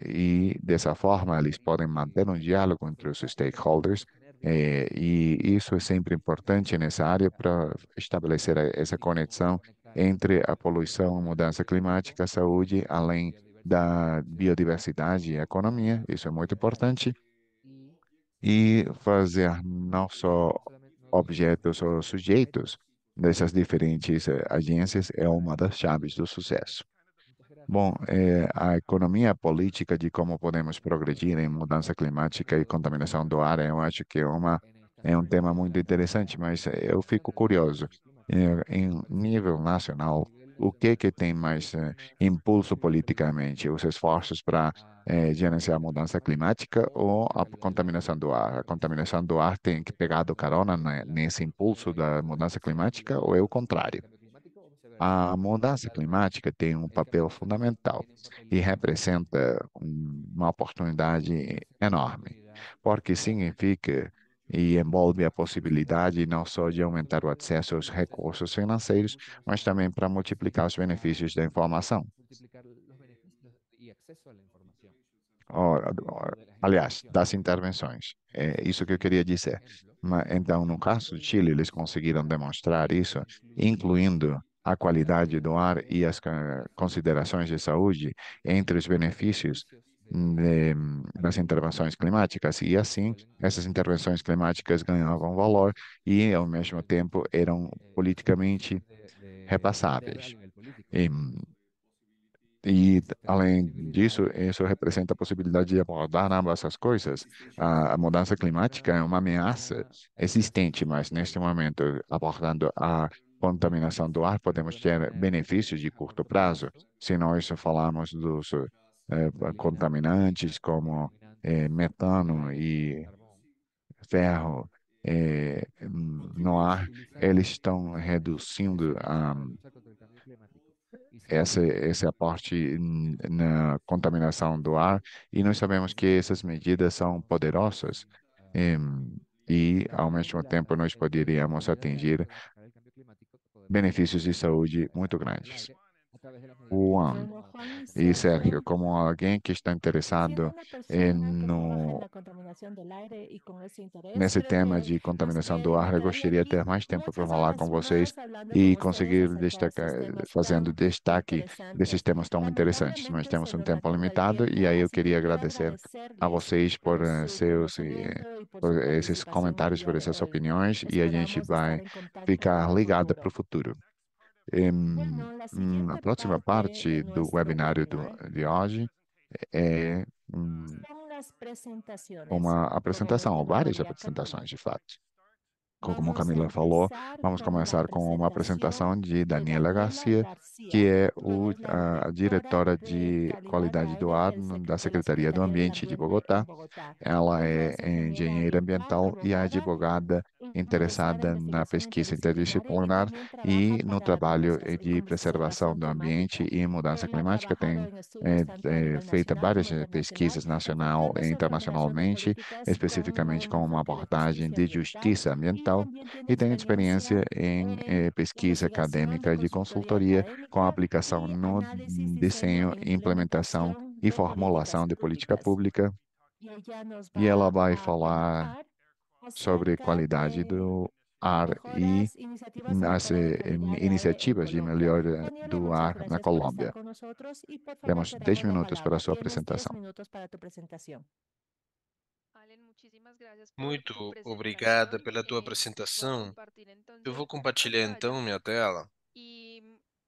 S3: E dessa forma, eles podem manter um diálogo entre os stakeholders e isso é sempre importante nessa área para estabelecer essa conexão entre a poluição, a mudança climática, a saúde, além da biodiversidade e economia. Isso é muito importante. E fazer não só objetos ou sujeitos dessas diferentes agências é uma das chaves do sucesso. Bom, a economia política de como podemos progredir em mudança climática e contaminação do ar, eu acho que é um tema muito interessante, mas eu fico curioso. Em nível nacional, o que tem mais impulso politicamente? Os esforços para gerenciar a mudança climática ou a contaminação do ar? A contaminação do ar tem que pegar do carona nesse impulso da mudança climática ou é o contrário? A mudança climática tem um papel fundamental e representa uma oportunidade enorme, porque significa e envolve a possibilidade não só de aumentar o acesso aos recursos financeiros, mas também para multiplicar os benefícios da informação. Aliás, das intervenções. É isso que eu queria dizer. Então, no caso do Chile, eles conseguiram demonstrar isso, incluindo a qualidade do ar e as considerações de saúde entre os benefícios das intervenções climáticas. E assim, essas intervenções climáticas ganhavam valor e, ao mesmo tempo, eram politicamente repassáveis. E, além disso, isso representa a possibilidade de abordar ambas essas coisas. A mudança climática é uma ameaça existente, mas neste momento, abordando a contaminação do ar, podemos ter benefícios de curto prazo. Se nós falarmos contaminantes como metano e ferro no ar, eles estão reduzindo esse aporte na contaminação do ar, e nós sabemos que essas medidas são poderosas, e, ao mesmo tempo, nós poderíamos atingir benefícios de saúde muito grandes. Juan
S2: Bueno, Juan y
S3: e Sérgio,
S2: Sergio,
S3: como alguém que está
S2: siendo
S3: interessado
S2: una persona que trabaja en
S3: no
S2: la contaminación del aire y con ese interés,
S3: nesse
S2: creo
S3: tema
S2: que
S3: de contaminação do
S2: me
S3: ar, eu
S2: quedaría
S3: gostaria de ter
S2: aquí
S3: mais tempo para
S2: muchas
S3: falar com
S2: horas
S3: vocês
S2: más hablando con
S3: e
S2: ustedes
S3: conseguir
S2: acerca de
S3: destacar,
S2: estos temas
S3: fazendo
S2: tan
S3: destaque desses
S2: interesantes.
S3: temas tão interessantes. Nós
S2: Lamentablemente
S3: temos
S2: se
S3: um
S2: nos
S3: tempo
S2: acaba el
S3: limitado e
S2: tiempo,
S3: aí eu
S2: así que
S3: queria
S2: quiero
S3: agradecer a
S2: agradecerles
S3: vocês por
S2: por su
S3: seus
S2: conocimiento y por
S3: por
S2: su
S3: esses
S2: participación el
S3: comentários,
S2: día
S3: por
S2: de
S3: essas
S2: hoy.
S3: opiniões, e a gente
S2: Esperamos estar
S3: vai
S2: en contacto en
S3: ficar
S2: el
S3: ligada para o
S2: futuro.
S3: futuro.
S2: Bueno, la
S3: A
S2: siguiente
S3: próxima
S2: parte de
S3: parte do
S2: nuestro
S3: webinário
S2: webinar
S3: de hoje é
S2: son las presentaciones.
S3: uma
S2: Como
S3: apresentação, ou
S2: mencionó
S3: várias
S2: María
S3: apresentações,
S2: Camila,
S3: de fato. Como
S2: vamos a
S3: Camila falou,
S2: empezar
S3: vamos
S2: con la
S3: começar com uma apresentação
S2: presentación
S3: de
S2: de
S3: Daniela
S2: Daniela
S3: Garcia, que
S2: García,
S3: é
S2: que es la
S3: a
S2: directora
S3: diretora
S2: de
S3: de
S2: calidad de
S3: qualidade do
S2: aire
S3: ar da
S2: de la
S3: Secretaria do
S2: Secretaría del
S3: Ambiente de
S2: Ambiente en
S3: Bogotá.
S2: Bogotá.
S3: Ela
S2: Ella
S3: é
S2: es ingeniera
S3: engenheira
S2: ambiental,
S3: ambiental e
S2: abogada,
S3: advogada
S2: interesada en
S3: interessada na
S2: investigación
S3: pesquisa
S2: interdisciplinaria y
S3: interdisciplinar
S2: también trabaja
S3: e no
S2: para la
S3: trabalho de preservação
S2: conservación
S3: do ambiente
S2: climática.
S3: e mudança
S2: Ella ha
S3: climática.
S2: trabajado
S3: Tem
S2: en estudios tanto a nivel
S3: feito
S2: nacional
S3: várias
S2: como internacional,
S3: pesquisas nacional
S2: enfocando
S3: e
S2: sobre la creación de
S3: internacionalmente,
S2: políticas con
S3: especificamente
S2: un
S3: com uma
S2: enfoque de
S3: abordagem
S2: justicia
S3: de
S2: ambiental
S3: justiça
S2: y
S3: ambiental,
S2: también tiene
S3: e tem experiência
S2: experiencia
S3: em
S2: en
S3: pesquisa
S2: investigación de
S3: acadêmica de
S2: consultoría
S3: consultoria com
S2: académica
S3: aplicação
S2: y
S3: no
S2: análisis, diseño
S3: desenho,
S2: e
S3: implementação
S2: implementación
S3: e
S2: de
S3: formulação
S2: políticas
S3: de política
S2: públicas.
S3: pública.
S2: Y ella nos
S3: E ela
S2: va
S3: vai
S2: a
S3: falar
S2: comentar
S3: sobre
S2: acerca
S3: qualidade
S2: de
S3: do ar e
S2: iniciativas de
S3: as
S2: mejora de calidad de aire en
S3: iniciativas de
S2: Colombia.
S3: melhoria
S2: Daniela,
S3: do
S2: muchas
S3: ar na
S2: gracias por estar
S3: Colômbia.
S2: con nosotros y por favor
S3: Temos
S2: te
S3: 10
S2: damos la
S3: minutos para a
S2: palabra.
S3: sua
S2: Tienes 10
S3: apresentação.
S2: minutos para tu presentación.
S4: Allen, muchísimas gracias por tu
S1: Muito obrigada
S4: presentación.
S1: pela tua
S4: Voy a
S1: apresentação.
S4: compartir
S1: Eu
S4: entonces
S1: vou
S4: mi
S1: compartilhar então
S4: pantalla
S1: minha tela.
S4: y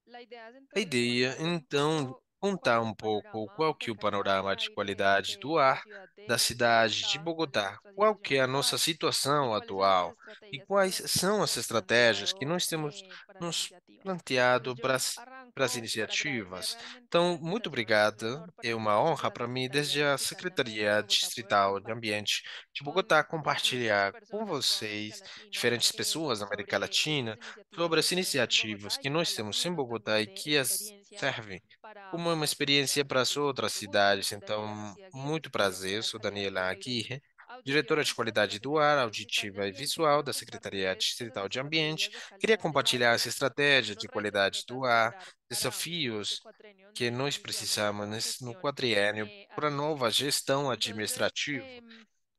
S4: la idea es
S1: A
S4: entonces
S1: ideia,
S4: contarles un
S1: então,
S4: poco cuál
S1: contar
S4: es
S1: um
S4: el
S1: pouco
S4: panorama
S1: qual
S4: de
S1: que é o
S4: calidad del
S1: panorama de
S4: aire
S1: qualidade do
S4: de la
S1: ar
S4: ciudad
S1: da
S4: de
S1: cidade de
S4: Bogotá, de
S1: Bogotá,
S4: nuestra
S1: qual
S4: situación
S1: que é a nossa
S4: actual y
S1: situação
S4: cuáles son las
S1: atual e
S4: estrategias que
S1: quais
S4: nosotros
S1: são
S4: nos
S1: as
S4: hemos
S1: estratégias que
S4: planteado
S1: nós temos
S4: para la
S1: nos
S4: iniciativa. Entonces
S1: planteado
S4: yo
S1: para as
S4: arranco por agradecer
S1: iniciativas.
S4: realmente la
S1: Então, muito
S4: invitación. Es un
S1: obrigada.
S4: honor
S1: É
S4: para mí
S1: uma
S4: desde
S1: honra
S4: la
S1: para mim,
S4: Secretaría
S1: desde a
S4: Distrital de Ambiente de
S1: Secretaria
S4: Bogotá, poder
S1: Distrital de
S4: compartir
S1: Ambiente de Bogotá,
S4: con distintas
S1: compartilhar com
S4: personas de toda América
S1: vocês,
S4: Latina
S1: diferentes pessoas da América
S4: sobre estas
S1: Latina,
S4: iniciativas
S1: sobre
S4: que
S1: as
S4: tenemos en
S1: iniciativas
S4: Bogotá y
S1: que
S4: que
S1: nós
S4: a la
S1: temos em
S4: misma
S1: Bogotá
S4: también
S1: e
S4: de
S1: que as
S4: experiencia
S1: servem como
S4: para
S1: uma
S4: las
S1: experiência para
S4: ciudades.
S1: as outras
S4: Mucho gusto,
S1: cidades.
S4: Daniela
S1: Então,
S4: García Aguirre,
S1: muito prazer,
S4: directora
S1: eu
S4: de
S1: sou
S4: calidad del
S1: Daniela
S4: aire
S1: Aguirre,
S4: auditiva
S1: diretora
S4: de
S1: de
S4: nuestra
S1: qualidade do ar,
S4: Secretaría Distrital de
S1: auditiva e
S4: Ambiente, y
S1: visual
S4: quiero
S1: da Secretaria
S4: compartirles
S1: Distrital
S4: las
S1: de Ambiente.
S4: estrategias de
S1: Queria
S4: calidad del
S1: compartilhar
S4: aire
S1: essa estratégia
S4: algunos
S1: de
S4: retos y
S1: qualidade
S4: metas
S1: do
S4: a
S1: ar,
S4: lograr para este
S1: desafios
S4: cuatrienio en
S1: que
S4: donde
S1: nós
S4: iniciamos la
S1: precisamos
S4: nueva
S1: no
S4: gestión
S1: quadriênio para a nova
S4: administrativa.
S1: gestão
S4: Entonces,
S1: administrativa.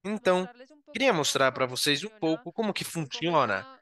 S1: Então,
S4: mostrarles un
S1: queria
S4: poquito
S1: mostrar para
S4: cómo
S1: vocês um
S4: funciona
S1: pouco como que
S4: o cómo
S1: funciona,
S4: está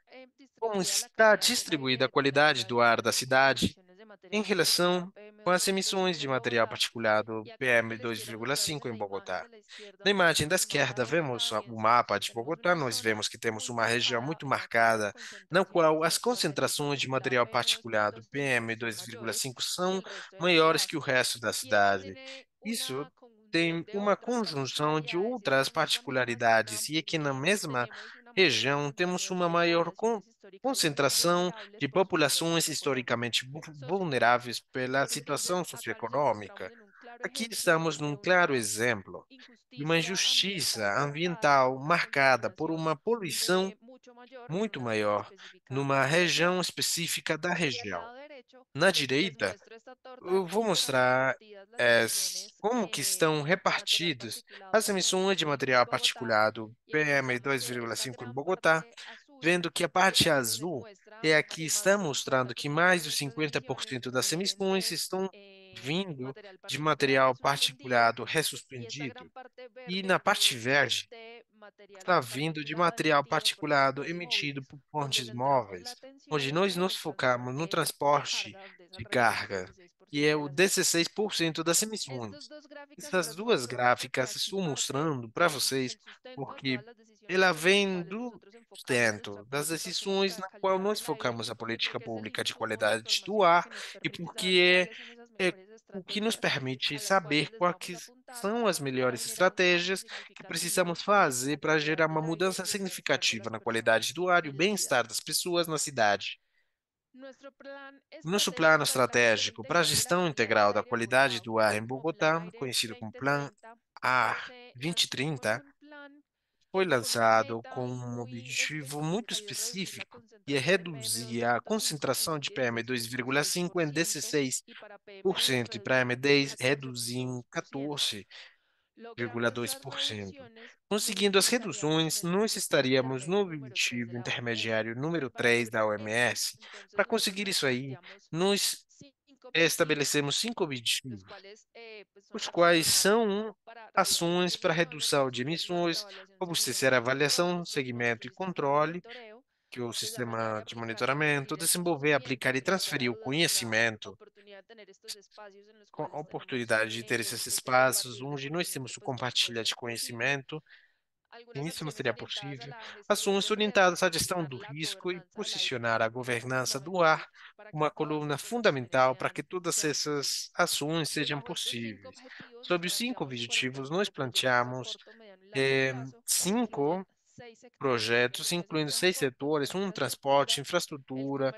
S1: como
S4: distribuida la
S1: está
S4: calidad del
S1: distribuída a
S4: aire en la
S1: qualidade
S4: ciudad
S1: do
S4: en
S1: ar da
S4: términos de
S1: cidade
S4: emisiones de
S1: em
S4: material particulado
S1: relação com as emissões
S4: PM2,5
S1: de
S4: en
S1: material
S4: Bogotá.
S1: particulado
S4: Y acá lo que les quiero mostrar es
S1: PM2,5
S4: en
S1: em
S4: la imagen
S1: Bogotá.
S4: de la izquierda
S1: Na
S4: donde
S1: imagem
S4: vemos
S1: da
S4: el mapa
S1: esquerda,
S4: de Bogotá,
S1: vemos
S4: bien
S1: o
S4: se
S1: mapa
S4: si
S1: de
S4: tenemos
S1: Bogotá.
S4: una
S1: Nós vemos
S4: zona
S1: que temos
S4: muy
S1: uma região
S4: marcada
S1: muito
S4: en la que hay unas
S1: marcada, na qual
S4: concentraciones
S1: as
S4: de material
S1: concentrações de
S4: particulado
S1: material particulado
S4: PM2,5 son mayores
S1: PM2,5
S4: que
S1: são
S4: el resto de la
S1: maiores
S4: ciudad.
S1: que o resto da
S4: Y esto
S1: cidade.
S4: tiene
S1: Isso
S4: una conjunción
S1: tem
S4: de
S1: uma
S4: otras
S1: conjunção de
S4: particularidades, y es que
S1: outras
S4: en esta misma zona
S1: particularidades, e aqui na mesma
S4: tenemos una mayor
S1: região temos
S4: concentración
S1: uma
S4: de
S1: maior
S4: poblaciones históricamente
S1: concentração
S4: vulnerables
S1: de
S4: por su situación
S1: populações
S4: socioeconómica.
S1: historicamente vulneráveis pela situação
S4: Entonces, acá los
S1: socioeconômica.
S4: demostramos en un claro
S1: Aqui
S4: ejemplo
S1: estamos num
S4: de
S1: claro
S4: una
S1: exemplo de uma
S4: injusticia
S1: injustiça
S4: ambiental marcada por
S1: ambiental
S4: una
S1: marcada por
S4: concentración
S1: uma poluição
S4: mucho mayor en
S1: muito
S4: una zona
S1: maior
S4: específica
S1: numa
S4: de la
S1: região
S4: ciudad.
S1: específica da
S4: Y al
S1: região.
S4: lado derecho,
S1: Na
S4: les
S1: direita,
S4: muestro esta torta
S1: eu
S4: de
S1: vou
S4: cómo están
S1: mostrar
S4: repartidas las emisiones
S1: como que estão
S4: de material
S1: repartidas
S4: particulado
S1: as emissões de
S4: PM2,5 en
S1: material
S4: Bogotá.
S1: particulado
S4: Y encontramos que esta
S1: PM2,5 em
S4: gran
S1: Bogotá,
S4: parte azul
S1: vendo que a
S4: es
S1: parte
S4: la que
S1: azul
S4: demuestra
S1: é a que
S4: que más
S1: está
S4: del
S1: mostrando que
S4: 50%
S1: mais
S4: de
S1: de
S4: nuestras emisiones
S1: 50% das
S4: provienen
S1: emissões
S4: de
S1: estão vindo
S4: material
S1: de
S4: particulado
S1: material
S4: resuspendido,
S1: particulado
S4: y esta gran
S1: ressuspendido.
S4: parte
S1: E
S4: verde
S1: na parte
S4: es
S1: verde
S4: de material
S1: está vindo de
S4: particulado
S1: material
S4: emitido por
S1: particulado
S4: transportes
S1: emitido
S4: móviles,
S1: por
S4: donde
S1: pontes
S4: centramos la
S1: móveis, onde
S4: atención
S1: nós
S4: en
S1: nos
S4: el
S1: focamos no
S4: transporte de
S1: transporte
S4: carga, donde es
S1: de
S4: alrededor del
S1: carga, que
S4: 16%
S1: é
S4: de
S1: o
S4: las emisiones.
S1: 16% das
S4: Estas
S1: emissões.
S4: dos gráficas
S1: Essas
S4: se las
S1: duas
S4: muestro porque
S1: gráficas
S4: aquí
S1: estou
S4: parte
S1: mostrando para vocês,
S4: el sustento de
S1: porque
S4: todas las decisiones
S1: ela
S4: sobre las
S1: vem
S4: cuales
S1: do
S4: nosotros enfocamos nuestra
S1: sustento das
S4: política pública
S1: decisões
S4: de
S1: na qual
S4: calidad
S1: nós
S4: del aire
S1: focamos a
S4: y
S1: política
S4: porque es el
S1: pública de
S4: insumo de
S1: qualidade do
S4: información
S1: ar
S4: que nos
S1: e
S4: permite saber
S1: porque
S4: cuáles son esas
S1: é
S4: mejores
S1: o que nos
S4: estrategias
S1: permite
S4: a las cuales
S1: saber
S4: les vamos a
S1: quais
S4: apuntar
S1: são as
S4: para
S1: melhores
S4: generar un cambio
S1: estratégias que
S4: significativo
S1: precisamos
S4: en
S1: fazer
S4: la
S1: para
S4: calidad
S1: gerar uma
S4: del aire
S1: mudança
S4: y el bienestar de
S1: significativa
S4: las
S1: na
S4: personas
S1: qualidade do ar e o
S4: en la ciudad.
S1: bem-estar das pessoas na cidade. Nosso plano estratégico para a gestão integral da qualidade do ar em Bogotá, conhecido como Plan Ar 2030, foi lançado com um objetivo muito específico, que é reduzir a concentração de PM2,5 em 16% e PM10 reduzir em 14,2%. Conseguindo as reduções, nós estaríamos no objetivo intermediário número 3 da OMS. Para conseguir isso aí, nós estabelecemos 5 objetivos, os quais são ações para redução de emissões, obedecer a avaliação, segmento e controle, que é o sistema de monitoramento, desenvolver, aplicar e transferir o conhecimento, com a oportunidade de ter esses espaços onde nós temos o compartilhar de conhecimento. Isso não seria possível. Ações orientadas à gestão do risco e posicionar a governança do ar como uma coluna fundamental para que todas essas ações sejam possíveis. Sobre os 5 objetivos, nós planteamos 5 projetos, incluindo 6 setores: transporte, infraestrutura,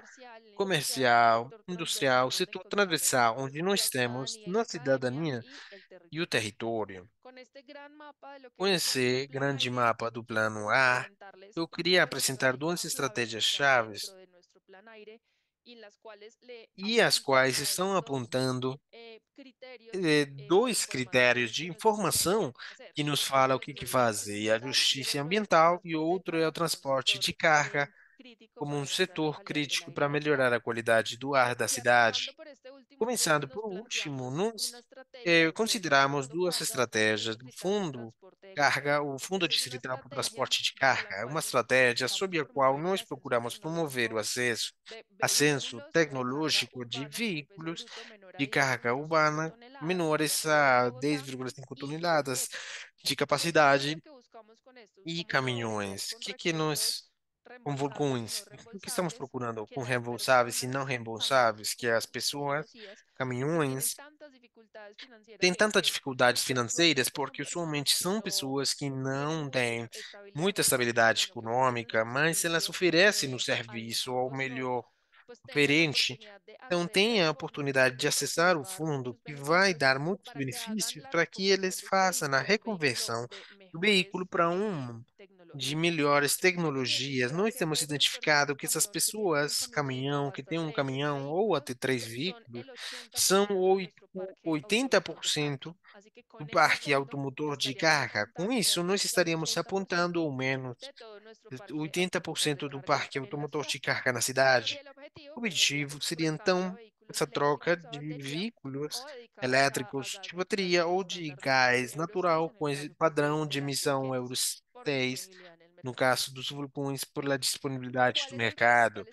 S1: comercial, industrial, setor transversal, onde nós temos na cidadania e o território. Com esse grande mapa do Plano A, eu queria apresentar 2 estratégias chaves e as quais estão apontando 2 critérios de informação que nos fala o que fazer: a justiça ambiental e o outro é o transporte de carga como um setor crítico para melhorar a qualidade do ar da cidade. Começando por último, nós consideramos 2 estratégias do Fundo Carga, o Fundo Distrital para o Transporte de Carga. É uma estratégia sob a qual nós procuramos promover o ascenso tecnológico de veículos de carga urbana menores a 10,5 toneladas de capacidade e caminhões. Que nós com vulcões, o que estamos procurando com reembolsáveis e não reembolsáveis, que as pessoas, caminhões, têm tantas dificuldades financeiras porque usualmente são pessoas que não têm muita estabilidade econômica, mas elas oferecem no serviço, ou melhor, oferente, então tem a oportunidade de acessar o fundo que vai dar muitos benefícios para que eles façam a reconversão do veículo para um de melhores tecnologias. Nós temos identificado que essas pessoas, que tem um caminhão ou até 3 veículos, são 80% do parque automotor de carga. Com isso, nós estaríamos apontando ao menos 80% do parque automotor de carga na cidade. O objetivo seria, então, essa troca de veículos elétricos de bateria ou de gás natural com esse padrão de emissão Euro 6, no caso dos vulcões, pela disponibilidade do mercado.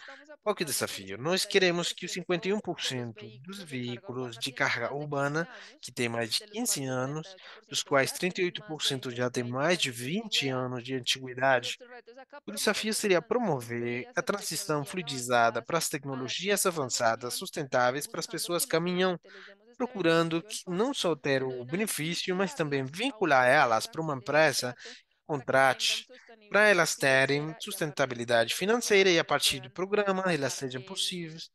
S1: Qual que é o desafio? Nós queremos que os 51% dos veículos de carga urbana, que têm mais de 15 anos, dos quais 38% já têm mais de 20 anos de antiguidade, o desafio seria promover a transição fluidizada para as tecnologias avançadas sustentáveis para as pessoas caminham, procurando não só ter o benefício, mas também vincular elas para uma empresa que contrate, para elas terem sustentabilidade financeira e a partir do programa elas sejam possíveis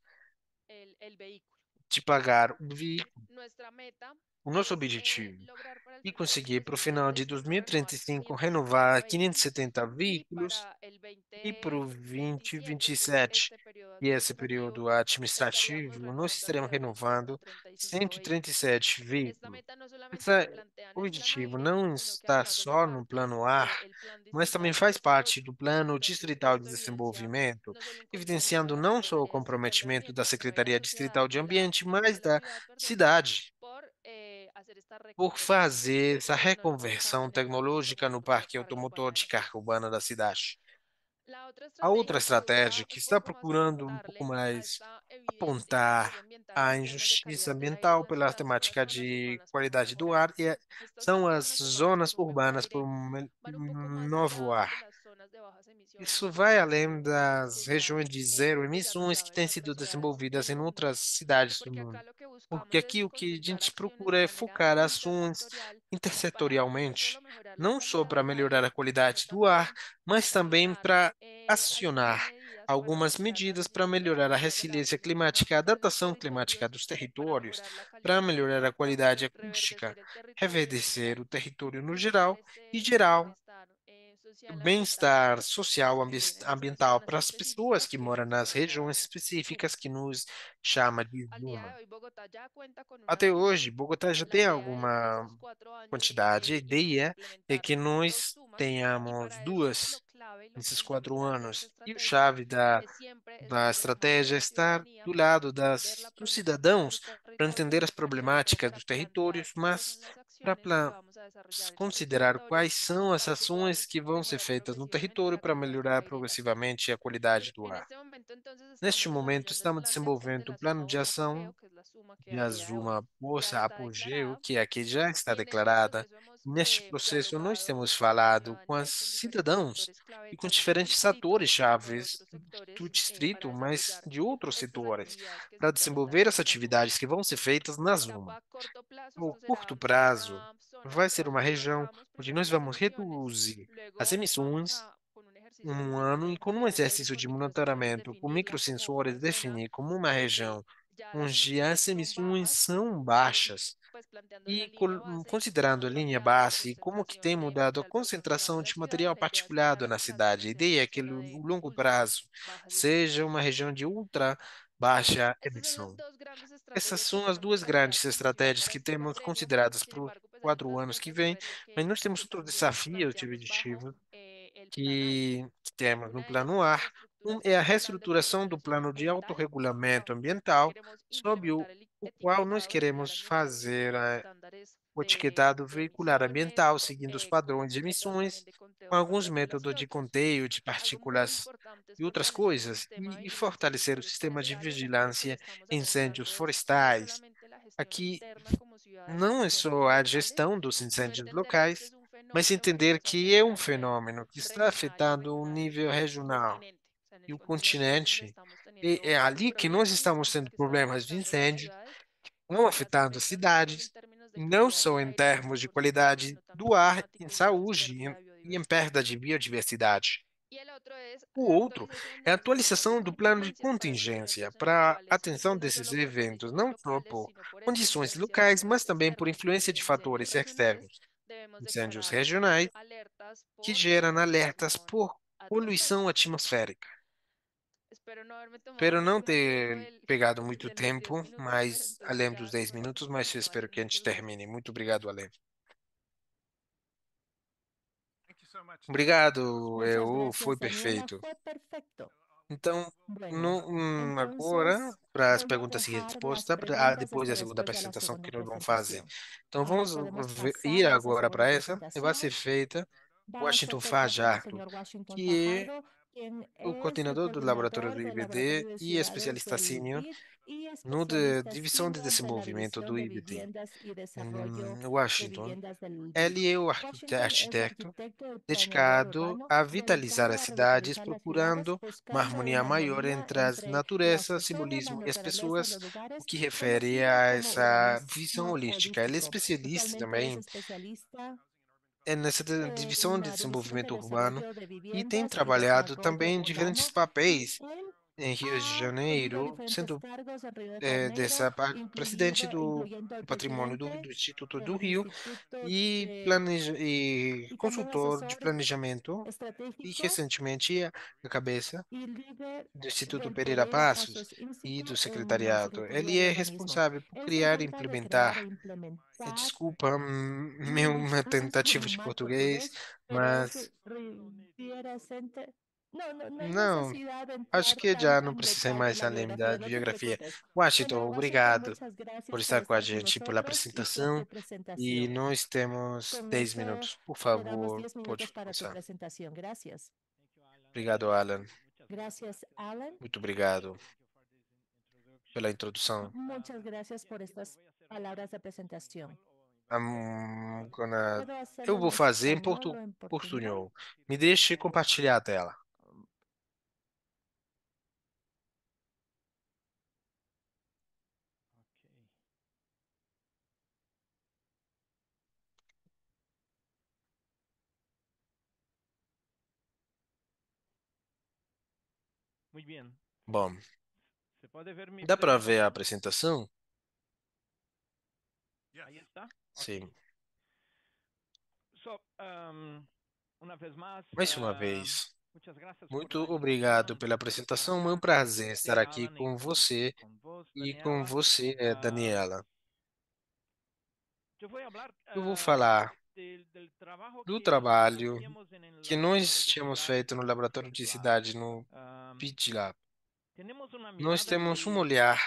S1: de pagar o veículo. O nosso objetivo é conseguir, para o final de 2035, renovar 570 veículos e para o 2027, e esse período administrativo, nós estaremos renovando 137 veículos. Esse objetivo não está só no plano ar, mas também faz parte do Plano Distrital de Desenvolvimento, evidenciando não só o comprometimento da Secretaria Distrital de Ambiente, mas da cidade por fazer essa reconversão tecnológica no parque automotor de carga urbana da cidade. A outra estratégia que está procurando um pouco mais apontar a injustiça ambiental pela temática de qualidade do ar são as zonas urbanas por um novo ar. Isso vai além das regiões de zero emissões que têm sido desenvolvidas em outras cidades do mundo. Porque aqui o que a gente procura é focar ações intersetorialmente, não só para melhorar a qualidade do ar, mas também para acionar algumas medidas para melhorar a resiliência climática, a adaptação climática dos territórios, para melhorar a qualidade acústica, reverdecer o território no geral e gerar bem-estar social, ambiental para as pessoas que moram nas regiões específicas que nos chama de zona. Até hoje, Bogotá já tem alguma quantidade. A ideia é que nós tenhamos duas nesses 4 anos. E o chave da estratégia é estar do lado dos cidadãos para entender as problemáticas dos territórios, mas para considerar quais são as ações que vão ser feitas no território para melhorar progressivamente a qualidade do ar. Neste momento, estamos desenvolvendo um plano de ação de Azuma Poça Apogeu, que aqui já está declarada. Neste processo, nós temos falado com os cidadãos e com diferentes atores chaves do distrito, mas de outros setores, para desenvolver as atividades que vão ser feitas na Zuma. No curto prazo, vai ser uma região onde nós vamos reduzir as emissões em um ano e com um exercício de monitoramento com microsensores definir como uma região onde as emissões são baixas e considerando a linha base, como que tem mudado a concentração de material particulado na cidade. A ideia é que no longo prazo seja uma região de ultra baixa emissão. Essas são as duas grandes estratégias que temos consideradas para os 4 anos que vêm, mas nós temos outros desafios de objetivo que temos no plano ar. Um é a reestruturação do plano de autorregulamento ambiental, sob o qual nós queremos fazer o etiquetado veicular ambiental, seguindo os padrões de emissões, com alguns métodos de conteio de partículas e outras coisas, e fortalecer o sistema de vigilância em incêndios florestais. Aqui não é só a gestão dos incêndios locais, mas entender que é um fenômeno que está afetando o nível regional e o continente. E é ali que nós estamos tendo problemas de incêndio, não afetando as cidades, não só em termos de qualidade do ar, em saúde e em perda de biodiversidade. O outro é a atualização do plano de contingência para a atenção desses eventos, não só por condições locais, mas também por influência de fatores externos, incêndios regionais, que geram alertas por poluição atmosférica. Espero não ter pegado muito tempo, mas além dos 10 minutos, mas eu espero que a gente termine. Muito obrigado, Além. Obrigado,
S2: Muchas
S1: foi
S2: gracias, Daniela.
S1: perfeito.
S2: Fue perfecto.
S1: Então,
S2: Bueno,
S1: agora,
S2: entonces
S1: para as
S2: voy a
S1: perguntas e
S2: dejar las
S1: respostas,
S2: preguntas
S1: depois da
S2: hasta
S1: segunda
S2: después de la
S1: apresentação
S2: segunda
S1: que nós vamos fazer.
S2: presentación.
S1: Então,
S2: Ahora
S1: vamos
S2: podemos
S1: ir
S2: pasar a esa
S1: agora para
S2: segunda
S1: essa, e vai
S2: presentación.
S1: ser feita
S2: Va a ser
S1: Washington
S2: feita por el
S1: Fajardo,
S2: señor Washington
S1: que é
S2: Fajardo, quien
S1: o
S2: es el
S1: coordenador do laboratório
S2: coordinador
S1: do
S2: del
S1: IBD
S2: Laboratorio de
S1: e
S2: Ciudades
S1: especialista
S2: del
S1: sênior
S2: BID y
S1: no
S2: especialista
S1: Divisão de
S2: senior de la
S1: Desenvolvimento do
S2: División de
S1: IBD,
S2: Viviendas y Desarrollo
S1: em
S2: de
S1: Washington.
S2: Viviendas del BID.
S1: Ele é o
S2: Washington es
S1: arquiteto
S2: arquitecto del planeador
S1: dedicado
S2: urbano,
S1: a vitalizar
S2: dedicado
S1: as
S2: a
S1: cidades,
S2: revitalizar las ciudades,
S1: procurando uma
S2: buscando
S1: harmonia
S2: una
S1: maior
S2: armonía
S1: entre as
S2: entre las
S1: natureza,
S2: personas, la
S1: simbolismo e as
S2: naturaleza y
S1: pessoas,
S2: los
S1: o
S2: lugares,
S1: que refere
S2: conocido
S1: a
S2: como
S1: essa visão
S2: urbanismo
S1: holística. Ele é
S2: holístico.
S1: especialista
S2: Usualmente es
S1: também
S2: especialista
S1: nessa divisão
S2: en
S1: de
S2: la División de
S1: desenvolvimento urbano
S2: Desarrollo de
S1: e tem
S2: Viviendas y
S1: trabalhado
S2: Desarrollo
S1: também em diferentes
S2: Urbano y
S1: papéis
S2: él
S1: em Rio de
S2: ha tenido
S1: Janeiro,
S2: diferentes
S1: sendo
S2: cargos en Río de Janeiro,
S1: presidente
S2: incluyendo el
S1: patrimônio do
S2: presidente
S1: Instituto do
S2: del
S1: Rio
S2: Instituto
S1: e, e
S2: y también
S1: consultor de
S2: asesor
S1: planejamento e
S2: estratégico
S1: recentemente a cabeça
S2: y líder
S1: do Instituto
S2: del
S1: Pereira
S2: Poder
S1: Passos
S2: Pasos
S1: e do
S2: Institute en la
S1: secretariado. Ele
S2: Secretaría de
S1: é
S2: Urbanismo.
S1: responsável por
S2: Él se
S1: criar e
S2: encarga de crear e
S1: implementar.
S2: implementar,
S1: Desculpa, minha
S2: su
S1: tentativa de
S2: mal
S1: português,
S2: portugués, pero es
S1: mas
S2: reviera. No, no, no hay
S1: não,
S2: necesidad de
S1: acho
S2: entrar
S1: que já
S2: tanto
S1: não
S2: en
S1: precisei
S2: detalle en
S1: mais
S2: la
S1: além da
S2: biografía, no te
S1: biografia.
S2: preocupes.
S1: Washington,
S2: Bueno, Washington,
S1: obrigado
S2: muchas
S1: por
S2: gracias por
S1: estar com a
S2: estar con
S1: gente, pela
S2: nosotros y por tu
S1: apresentação. E
S2: presentación.
S1: nós temos
S2: Con
S1: 10
S2: eso
S1: minutos. Por
S2: te damos
S1: favor,
S2: 10
S1: pode
S2: minutos para tu
S1: começar.
S2: presentación. Gracias.
S1: Obrigado, Alan.
S2: Gracias, Alan.
S1: Muito obrigado pela introdução.
S2: Muchas gracias por estas palabras de presentación.
S1: Gonna...
S2: ¿Puedo
S1: Eu
S2: hacerlo en
S1: vou fazer em
S2: español o en portuñol?
S1: portunhol. Me deixe compartilhar a tela. Bom, dá para ver a apresentação? Sim. Mais uma vez, muito obrigado pela apresentação. É um prazer estar aqui com você e com você, Daniela. Eu vou falar do trabalho que nós tínhamos feito no Laboratório de Cidade, no PIT Lab. Nós temos um olhar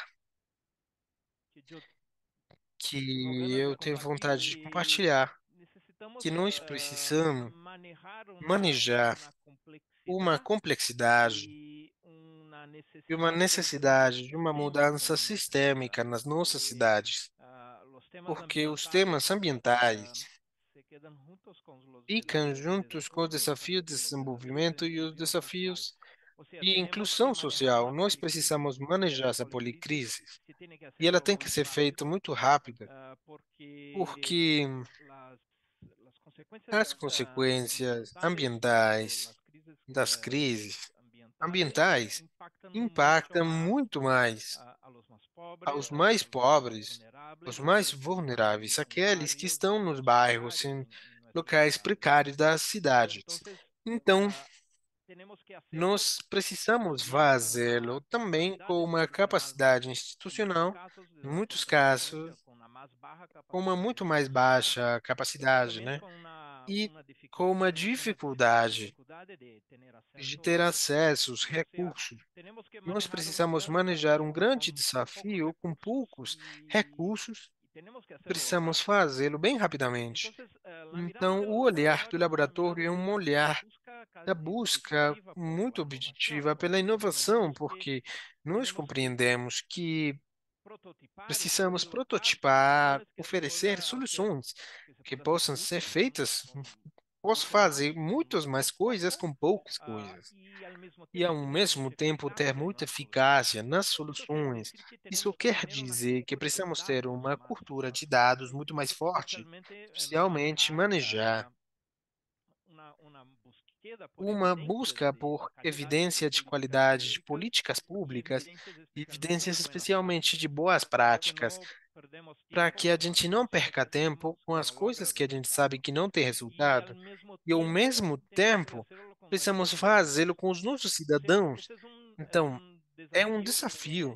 S1: que eu tenho vontade de compartilhar, que nós precisamos manejar uma complexidade e uma necessidade de uma mudança sistêmica nas nossas cidades, porque os temas ambientais ficam juntos com os desafios de desenvolvimento e os desafios de inclusão social. Nós precisamos manejar essa policrise e ela tem que ser feita muito rápida, porque as consequências ambientais das crises ambientais impactam muito mais aos mais pobres, aos mais vulneráveis, aqueles que estão nos bairros, em locais precários das cidades. Então, nós precisamos fazê-lo também com uma capacidade institucional, em muitos casos, com uma muito mais baixa capacidade, né? E com uma dificuldade de ter acesso aos recursos. Nós precisamos manejar um grande desafio com poucos recursos, precisamos fazê-lo bem rapidamente. Então, o olhar do laboratório é um olhar da busca muito objetiva pela inovação, porque nós compreendemos que precisamos prototipar, oferecer soluções que possam ser feitas. Posso fazer muitas mais coisas com poucas coisas e, ao mesmo tempo, ter muita eficácia nas soluções. Isso quer dizer que precisamos ter uma cultura de dados muito mais forte, especialmente manejar uma busca por evidência de qualidade de políticas públicas, e evidências especialmente de boas práticas, para que a gente não perca tempo com as coisas que a gente sabe que não tem resultado, e ao mesmo tempo precisamos fazê-lo com os nossos cidadãos. Então, é um desafio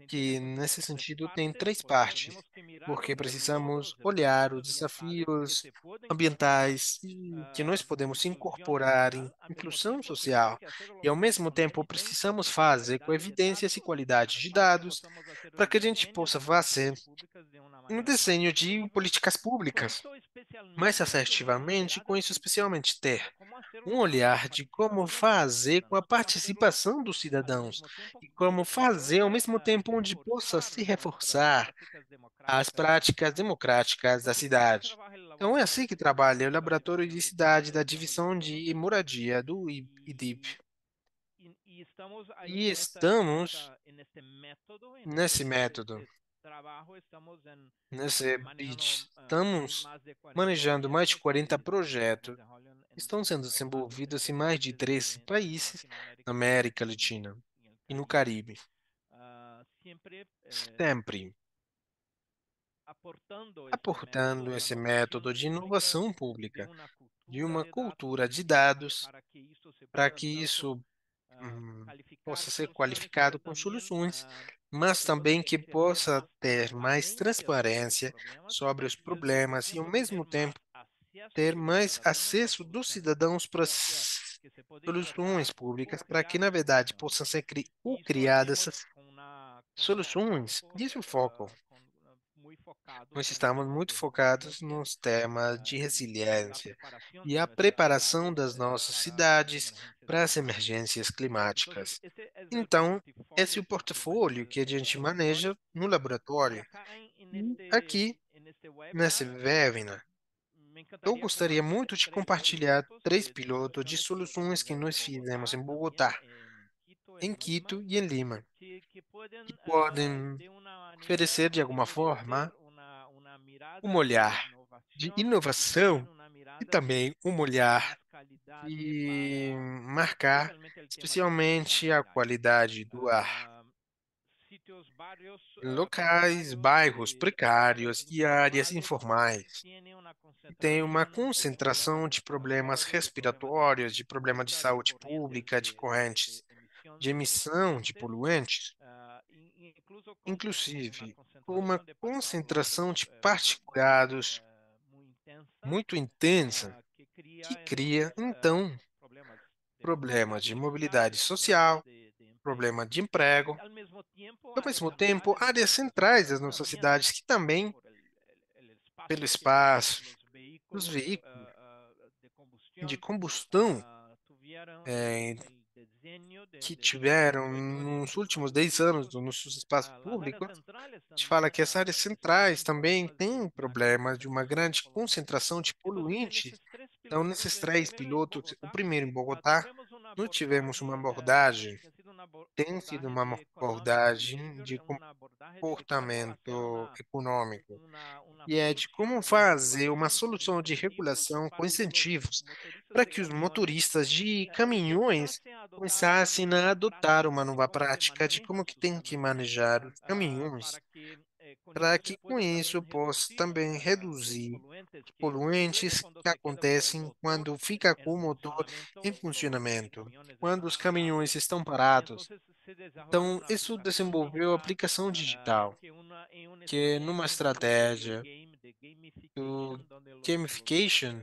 S1: que, nesse sentido, tem três partes, porque precisamos olhar os desafios ambientais e que nós podemos incorporar em inclusão social, e, ao mesmo tempo, precisamos fazer com evidências e qualidade de dados para que a gente possa fazer um desenho de políticas públicas mais assertivamente, com isso especialmente ter um olhar de como fazer com a participação dos cidadãos e como fazer ao mesmo tempo onde possa se reforçar as práticas democráticas da cidade. Então é assim que trabalha o Laboratório de Cidade da Divisão de Moradia do IDIP. E estamos nesse método, nesse pitch. Estamos manejando mais de 40 projetos que estão sendo desenvolvidos em mais de 13 países na América Latina e no Caribe. Sempre aportando esse método de inovação pública, de uma cultura de dados, para que isso hum, possa ser qualificado com soluções, mas também que possa ter mais transparência sobre os problemas e, ao mesmo tempo, ter mais acesso dos cidadãos para as soluções públicas, para que, na verdade, possam ser criadas essas soluções. Disso é o foco. Nós estamos muito focados nos temas de resiliência e a preparação das nossas cidades para as emergências climáticas. Então, esse é o portfólio que a gente maneja no laboratório. E aqui, nesse webinar, eu gostaria muito de compartilhar três pilotos de soluções que nós fizemos em Bogotá, em Quito e em Lima, que podem oferecer, de alguma forma, um olhar de inovação e também um olhar e marcar especialmente a qualidade do ar em locais, bairros precários e áreas informais. Tem uma concentração de problemas respiratórios, de problemas de saúde pública, de correntes de emissão de poluentes, inclusive uma concentração de particulados muito intensa, que cria, então, problemas de mobilidade social, problema de emprego, ao mesmo tempo, áreas centrais das nossas cidades, que também, pelo espaço, os veículos de combustão eh, que tiveram nos últimos 10 anos nos nossos espaços públicos, a gente fala que as áreas centrais também têm problemas de uma grande concentração de poluentes. Então, nesses três pilotos, o primeiro em Bogotá, nós tivemos uma abordagem, tem sido uma abordagem de comportamento econômico, e é de como fazer uma solução de regulação com incentivos para que os motoristas de caminhões começassem a adotar uma nova prática de como que tem que manejar os caminhões, para que com isso possa também reduzir os poluentes que acontecem quando fica com o motor em funcionamento, quando os caminhões estão parados. Então, isso desenvolveu a aplicação digital, que é numa estratégia do gamification,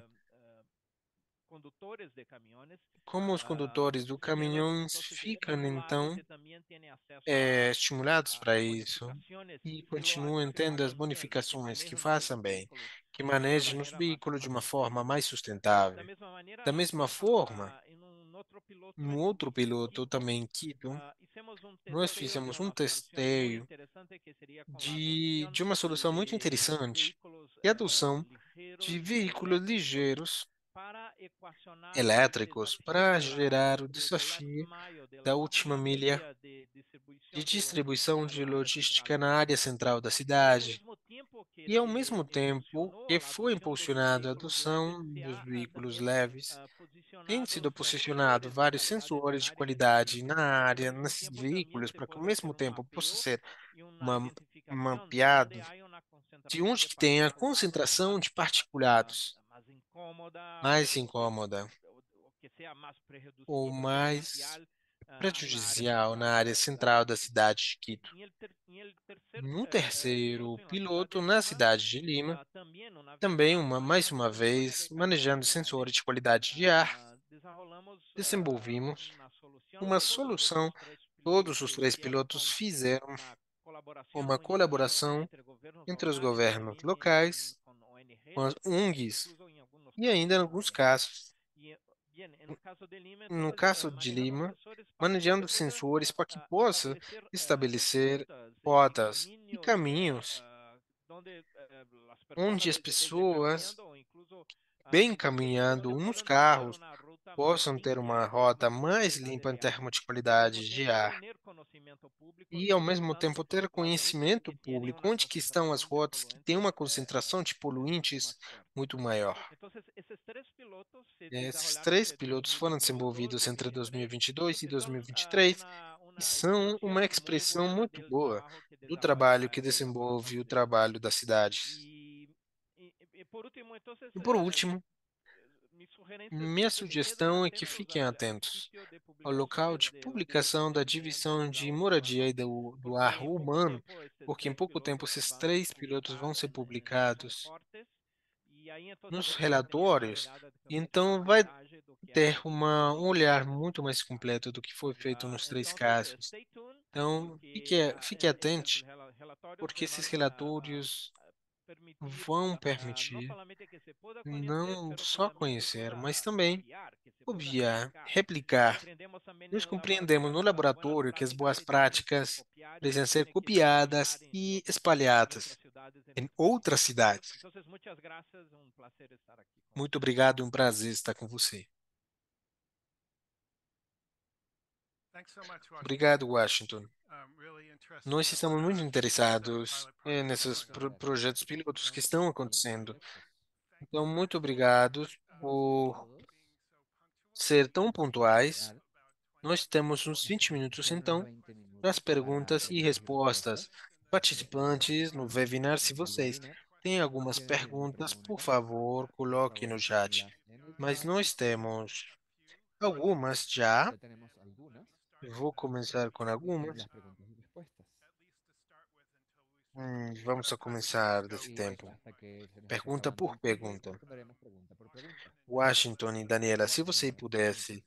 S1: como os condutores do caminhões ficam então estimulados para isso e continuam tendo as bonificações que façam bem, que manejem os veículos de uma forma mais sustentável. Da mesma forma, no outro piloto também em Quito, nós fizemos um testeio de uma solução muito interessante, que é a adoção de veículos ligeiros elétricos para gerar o desafio da última milha de distribuição de logística na área central da cidade. E, ao mesmo tempo que foi impulsionada a adoção dos veículos leves, têm sido posicionados vários sensores de qualidade na área, nesses veículos, para que, ao mesmo tempo, possa ser ma- mapeado de onde que tem a concentração de particulados mais incômoda ou mais prejudicial na área central da cidade de Quito. No terceiro piloto, na cidade de Lima, também mais uma vez, manejando sensores de qualidade de ar, desenvolvimos uma solução. Todos os três pilotos fizeram uma colaboração entre os governos locais, com as ONGs e ainda, em alguns casos, no caso de Lima, manejando sensores para que possa estabelecer rotas e caminhos onde as pessoas, bem caminhando nos carros, possam ter uma rota mais limpa em termos de qualidade de ar e, ao mesmo tempo, ter conhecimento público onde que estão as rotas que têm uma concentração de poluentes muito maior. Esses três pilotos foram desenvolvidos entre 2022 e 2023 e são uma expressão muito boa do trabalho que desenvolve o trabalho das cidades. E por último, minha sugestão é que fiquem atentos ao local de publicação da divisão de moradia e do ar urbano, porque em pouco tempo esses três pilotos vão ser publicados nos relatórios, e então vai ter um olhar muito mais completo do que foi feito nos três casos. Então, fique atente, porque esses relatórios vão permitir não só conhecer, mas também copiar, replicar. Nós compreendemos no laboratório que as boas práticas precisam ser copiadas e espalhadas em outras cidades. Muito obrigado, um prazer estar com você. Obrigado, Washington. Nós estamos muito interessados nesses projetos pilotos que estão acontecendo. Então, muito obrigado por ser tão pontuais. Nós temos uns 20 minutos, então, para as perguntas e respostas. Participantes no webinar, se vocês têm algumas perguntas, por favor, coloque no chat. Mas nós temos algumas já. Eu vou começar com algumas. Vamos a começar desse tempo. Pergunta por pergunta. Washington e Daniela, se você pudesse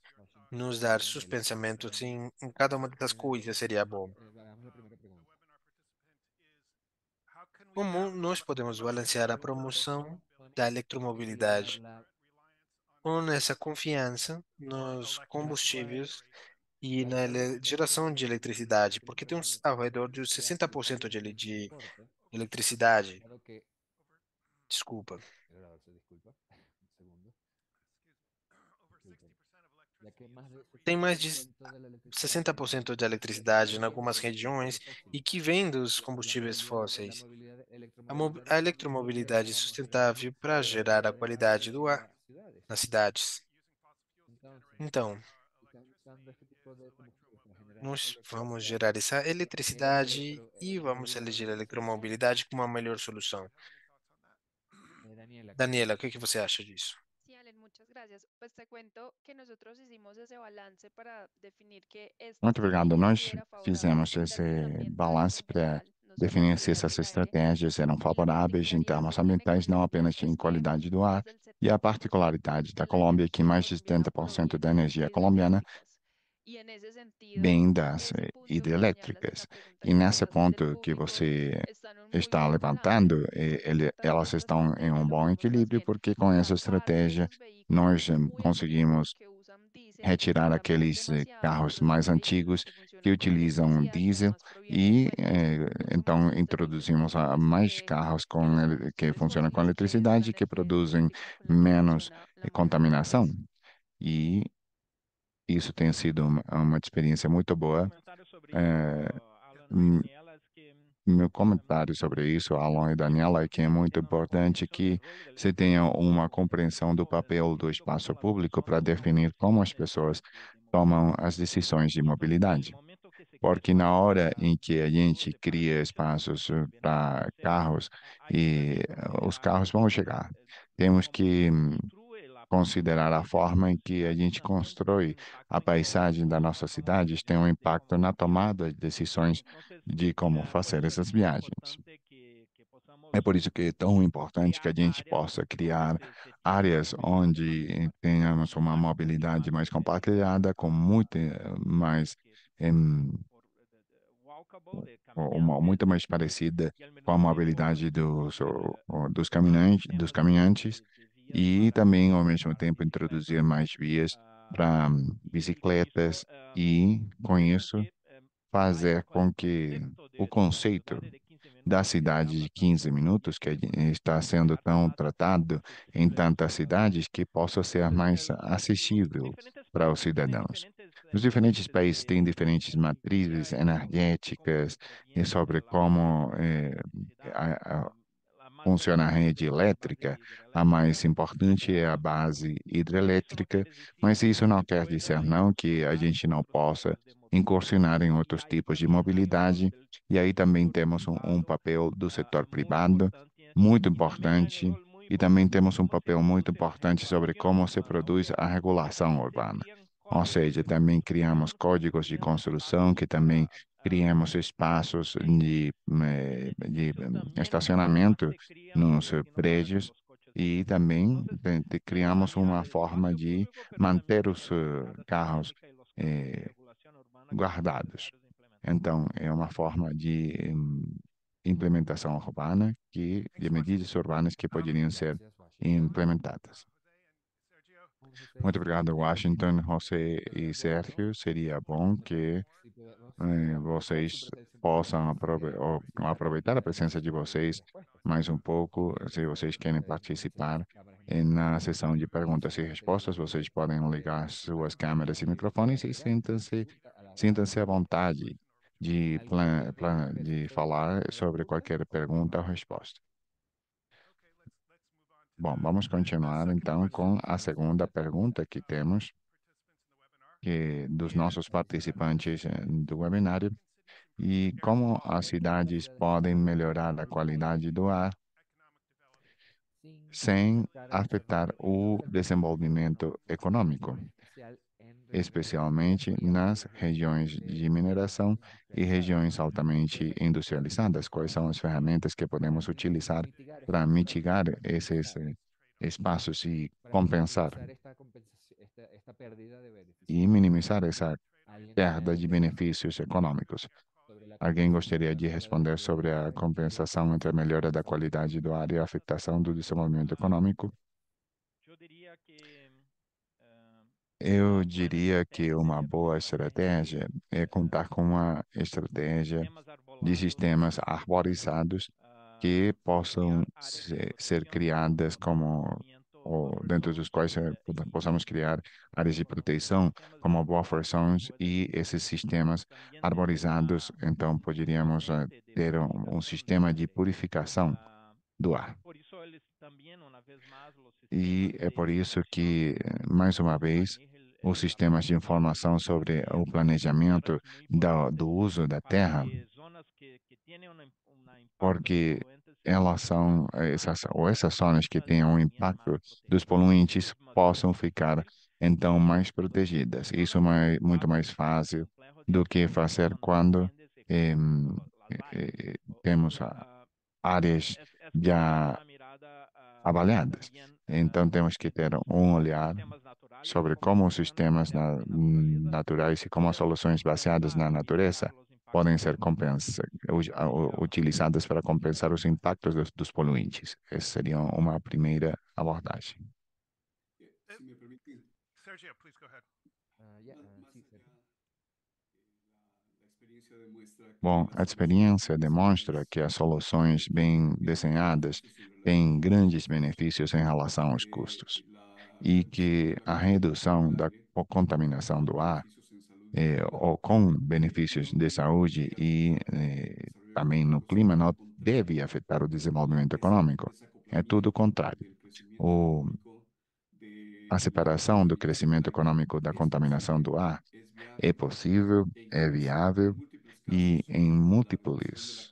S1: nos dar seus pensamentos em cada uma dessas coisas, seria bom. Como nós podemos balancear a promoção da eletromobilidade com essa confiança nos combustíveis e na geração de eletricidade? Porque tem uns ao redor de 60% de eletricidade. Desculpa. Tem mais de 60% de eletricidade em algumas regiões e que vem dos combustíveis fósseis. A eletromobilidade sustentável para gerar a qualidade do ar nas cidades. Então, nós vamos gerar essa eletricidade e vamos eleger a eletromobilidade como a melhor solução. Daniela, o que que você acha disso?
S4: Sí, Allen, muchas gracias. Pues te cuento que nosotros hicimos esse balance para definir que esta
S3: Muito obrigado.
S4: estrategia sí
S3: Nós
S4: era favorable
S3: fizemos esse
S4: tanto en ambiental
S3: balance
S4: como
S3: para
S4: moral, no
S3: definir
S4: solamente
S3: se
S4: calidad
S3: essas
S4: del aire,
S3: estratégias eram
S4: y la
S3: favoráveis em
S4: particularidad
S3: termos
S4: colombiana que
S3: ambientais, não
S4: Colombia
S3: apenas em
S4: es líder
S3: qualidade do
S4: con
S3: ar,
S4: más del
S3: e a
S4: 70%
S3: particularidade da
S4: de la
S3: Colômbia, que
S4: energía
S3: mais de
S4: colombiana
S3: 70% da
S4: proviene de
S3: energia
S4: fuentes
S3: colombiana
S4: hidroeléctricas. Y en ese sentido,
S3: vem das
S4: ese punto que señalas en
S3: hidrelétricas.
S4: la pregunta
S3: E
S4: que
S3: nesse
S4: mandaste al
S3: ponto que
S4: público
S3: você
S4: están en un muy
S3: está
S4: buen balance,
S3: levantando,
S4: porque también
S3: elas
S4: esta
S3: estão em
S4: estrategia
S3: um bom
S4: logramos más
S3: equilíbrio,
S4: bien
S3: porque com essa
S4: sacar de
S3: estratégia
S4: esos vehículos
S3: nós
S4: muy antiguos
S3: conseguimos
S4: que usan diésel y
S3: retirar
S4: contaminan
S3: aqueles
S4: demasiado
S3: carros
S4: por esos
S3: mais
S4: vehículos
S3: antigos
S4: que
S3: que
S4: funcionan con
S3: utilizam
S4: electricidad que
S3: diesel
S4: además provienen de
S3: e
S4: fuentes mucho
S3: então
S4: más sostenibles
S3: introduzimos mais carros
S4: que los
S3: que
S4: combustibles
S3: funcionam com
S4: fósiles, que es la
S3: eletricidade que
S4: energía
S3: produzem
S4: hidroeléctrica con la que
S3: menos
S4: funciona la mayoría del
S3: contaminação.
S4: país.
S3: E isso tem sido uma experiência muito boa. Eh, m- Meu comentário sobre isso, Alan e Daniela, é que é muito importante que se tenha uma compreensão do papel do espaço público para definir como as pessoas tomam as decisões de mobilidade. Porque na hora em que a gente cria espaços para carros, e os carros vão chegar, temos que considerar a forma em que a gente constrói a paisagem da nossa cidade, tem um impacto na tomada de decisões de como fazer essas viagens. É por isso que é tão importante que a gente possa criar áreas onde tenhamos uma mobilidade mais compartilhada, com muito mais em, muito mais parecida com a mobilidade dos caminhantes e também, ao mesmo tempo, introduzir mais vias para bicicletas e, com isso, fazer com que o conceito da cidade de 15 minutos, que está sendo tão tratado em tantas cidades, que possa ser mais acessível para os cidadãos. Os diferentes países têm diferentes matrizes energéticas e sobre como funciona a rede elétrica, a mais importante é a base hidrelétrica, mas isso não quer dizer não que a gente não possa incursionar em outros tipos de mobilidade, e aí também temos um papel do setor privado muito importante, e também temos um papel muito importante sobre como se produz a regulação urbana. Ou seja, também criamos códigos de construção que também criamos espaços de estacionamento nos prédios e também criamos uma forma de manter os carros eh, guardados. Então, é uma forma de implementação urbana de medidas urbanas que poderiam ser implementadas. Muito obrigado, Washington, José e Sérgio. Seria bom que vocês possam aproveitar a presença de vocês mais um pouco. Se vocês querem participar na sessão de perguntas e respostas, vocês podem ligar suas câmeras e microfones e sintam-se à vontade de falar sobre qualquer pergunta ou resposta. Bom, vamos continuar então com a segunda pergunta que temos. dos nossos participantes do webinário e como as cidades podem melhorar a qualidade do ar sem afetar o desenvolvimento econômico, especialmente nas regiões de mineração e regiões altamente industrializadas. Quais são as ferramentas que podemos utilizar para mitigar esses espaços e compensar e minimizar essa perda de benefícios econômicos? Alguém gostaria de responder sobre a compensação entre a melhora da qualidade do ar e a afetação do desenvolvimento econômico? Eu diria que uma boa estratégia é contar com uma estratégia de sistemas arborizados que possam ser criadas ou dentro dos quais possamos criar áreas de proteção como buffers e esses sistemas arborizados, então poderíamos ter um sistema de purificação do ar. E é por isso que, mais uma vez, os sistemas de informação sobre o planejamento do uso da terra, porque elas são essas zonas que têm um impacto dos poluentes possam ficar então mais protegidas. Isso é muito mais fácil do que fazer quando temos áreas já avaliadas. Então temos que ter um olhar sobre como os sistemas naturais e como as soluções baseadas na natureza podem ser utilizadas para compensar os impactos dos poluentes. Essa seria uma primeira abordagem.
S5: Sergio, please go ahead.
S3: Bom, a experiência demonstra que as soluções bem desenhadas têm grandes benefícios em relação aos custos e que a redução da contaminação do ar ou com benefícios de saúde e também no clima não deve afetar o desenvolvimento econômico. É tudo o contrário. A separação do crescimento econômico da contaminação do ar é possível, é viável e em múltiplos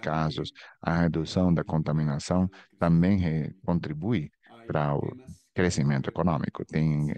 S3: casos, a redução da contaminação também contribui para o crescimento econômico. Tem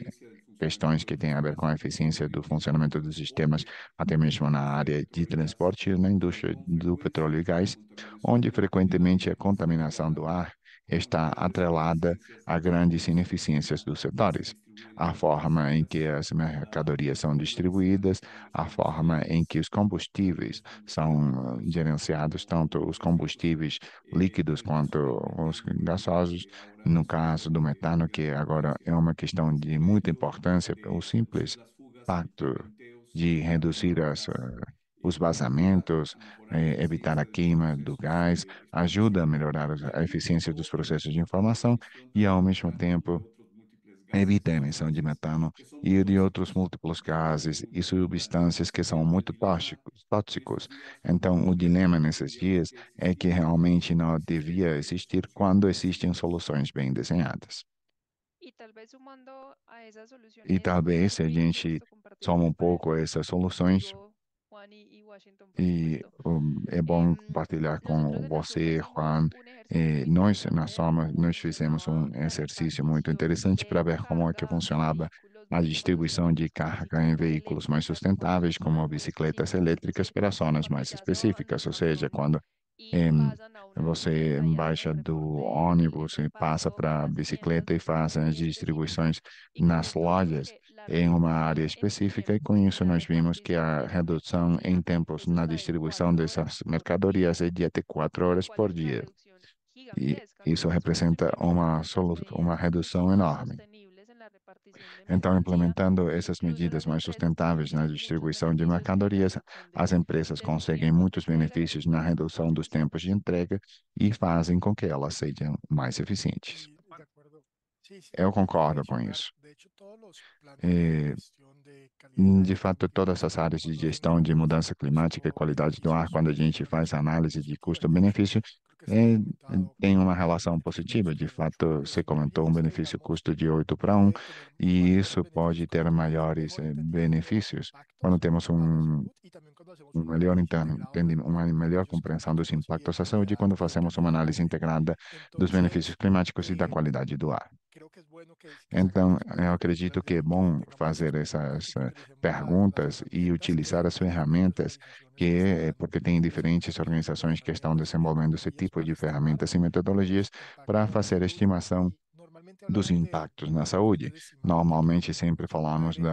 S3: questões que têm a ver com a eficiência do funcionamento dos sistemas, até mesmo na área de transporte e na indústria do petróleo e gás, onde frequentemente a contaminação do ar está atrelada a grandes ineficiências dos setores. A forma em que as mercadorias são distribuídas, a forma em que os combustíveis são gerenciados, tanto os combustíveis líquidos quanto os gasosos. No caso do metano, que agora é uma questão de muita importância, o simples fato de reduzir os vazamentos, evitar a queima do gás, ajuda a melhorar a eficiência dos processos de informação e, ao mesmo tempo, evita a emissão de metano e de outros múltiplos gases e substâncias que são muito tóxicos. Então, o dilema nesses dias é que realmente não devia existir quando existem soluções bem desenhadas.
S4: Y tal vez sumando a esas
S3: E
S4: soluciones,
S3: talvez, se a
S4: muy
S3: gente
S4: justo compartiendo
S3: soma um
S4: acá
S3: pouco essas soluções,
S4: contigo, Juan y Washington, por
S3: e
S4: supuesto.
S3: é bom
S4: Em,
S3: compartilhar
S4: Nosotros
S3: com
S4: en la SUBE
S3: você,
S4: hicimos
S3: Juan.
S4: un ejercicio muy interesante de cómo
S3: Nós fizemos um
S4: funcionaba la
S3: exercício muito
S4: repartición
S3: interessante para
S4: de
S3: ver como é que
S4: carga en
S3: funcionava
S4: vehículos
S3: a
S4: vehículos
S3: distribuição de carga em
S4: bicicletas
S3: veículos mais
S4: eléctricas en
S3: sustentáveis, como
S4: algo
S3: bicicletas
S4: específico,
S3: elétricas,
S4: ¿sí?
S3: para zonas
S4: Cuando
S3: mais
S4: ya se van
S3: específicas,
S4: del
S3: ou seja,
S4: camión
S3: quando
S4: y
S3: em,
S4: pasan a una
S3: você
S4: bicicleta y hacen
S3: baixa
S4: el
S3: do
S4: reporte del
S3: ônibus e passa
S4: impacto
S3: para
S4: en
S3: a
S4: las tiendas
S3: bicicleta e faz as
S4: específicas
S3: distribuições
S4: y con
S3: nas
S4: esto vimos
S3: lojas
S4: que la
S3: em uma
S4: reducción
S3: área
S4: en
S3: específica, e com
S4: tiempos y
S3: isso
S4: la
S3: nós vimos que
S4: repartición
S3: a
S4: de esa
S3: redução em
S4: mercancía
S3: tempos
S4: es
S3: na
S4: hasta de
S3: distribuição
S4: 4 horas
S3: dessas
S4: por día,
S3: mercadorias é de até 4 horas
S4: lo cual
S3: por
S4: es una
S3: dia.
S4: reducción
S3: E
S4: gigantesca.
S3: isso
S4: Entonces, justo
S3: representa
S4: implementando estas
S3: uma
S4: medidas
S3: redução
S4: muchísimo
S3: enorme.
S4: sostenibles en la repartición de
S3: Então,
S4: mercancía,
S3: implementando essas
S4: incluso
S3: medidas
S4: las
S3: mais
S4: empresas pueden
S3: sustentáveis na
S4: tener muchos
S3: distribuição de
S4: beneficios en la
S3: mercadorias,
S4: reducción
S3: as empresas
S4: de sus
S3: conseguem
S4: tiempos de
S3: muitos
S4: entrega
S3: benefícios na
S4: y
S3: redução dos tempos de
S4: costos.
S3: entrega e fazem com que elas sejam mais eficientes.
S5: Y de acuerdo. Sí, sí.
S3: Eu
S5: Y cabe
S3: concordo com
S5: mencionar,
S3: isso.
S5: de hecho, todos los planes de
S3: Eh,
S5: gestión de calidad del
S3: De
S5: aire
S3: fato,
S5: que
S3: todas essas
S5: tienen
S3: áreas de gestão de
S5: conocimientos
S3: mudança climática e qualidade do ar,
S5: costo-beneficios
S3: quando a gente
S5: son
S3: faz a
S5: absolutamente
S3: análise de
S5: positivas.
S3: custo-benefício,
S5: que se ha
S3: tem
S5: documentado
S3: uma relação
S5: en
S3: positiva. De
S5: estudios
S3: fato, você
S5: que también
S3: comentou um benefício
S5: descargamos,
S3: custo de 8 para 1,
S5: puede tener
S3: e
S5: mayores
S3: isso
S5: beneficios
S3: pode ter maiores
S5: mejor entendimiento de
S3: benefícios quando
S5: impactos
S3: temos
S5: a la salud y también cuando hacemos un análisis integrado de los
S3: uma melhor
S5: beneficios
S3: compreensão dos
S5: climáticos
S3: impactos à saúde
S5: y
S3: quando
S5: de
S3: fazemos uma
S5: calidad del
S3: análise
S5: aire.
S3: integrada dos benefícios
S5: Entonces,
S3: climáticos e da
S5: eh,
S3: qualidade do ar.
S5: creo que es bueno que
S3: Então,
S5: saquemos pues
S3: eu
S5: las
S3: acredito
S5: preguntas
S3: que é
S5: que
S3: bom
S5: tengamos
S3: fazer
S5: listas y
S3: essas
S5: que utilicemos las
S3: perguntas e
S5: herramientas
S3: utilizar as
S5: que diferentes
S3: ferramentas
S5: organizaciones están
S3: porque tem diferentes
S5: desarrollando
S3: organizações que estão
S5: herramientas y
S3: desenvolvendo esse
S5: metodologías
S3: tipo de
S5: para estimar
S3: ferramentas e metodologias
S5: los
S3: para
S5: impactos en
S3: fazer a
S5: salud.
S3: estimação
S5: Y normalmente
S3: dos
S5: hablamos de
S3: impactos na
S5: un
S3: saúde.
S5: promedio estimado de
S3: Normalmente
S5: que
S3: sempre
S5: la calidad del
S3: falamos
S5: aire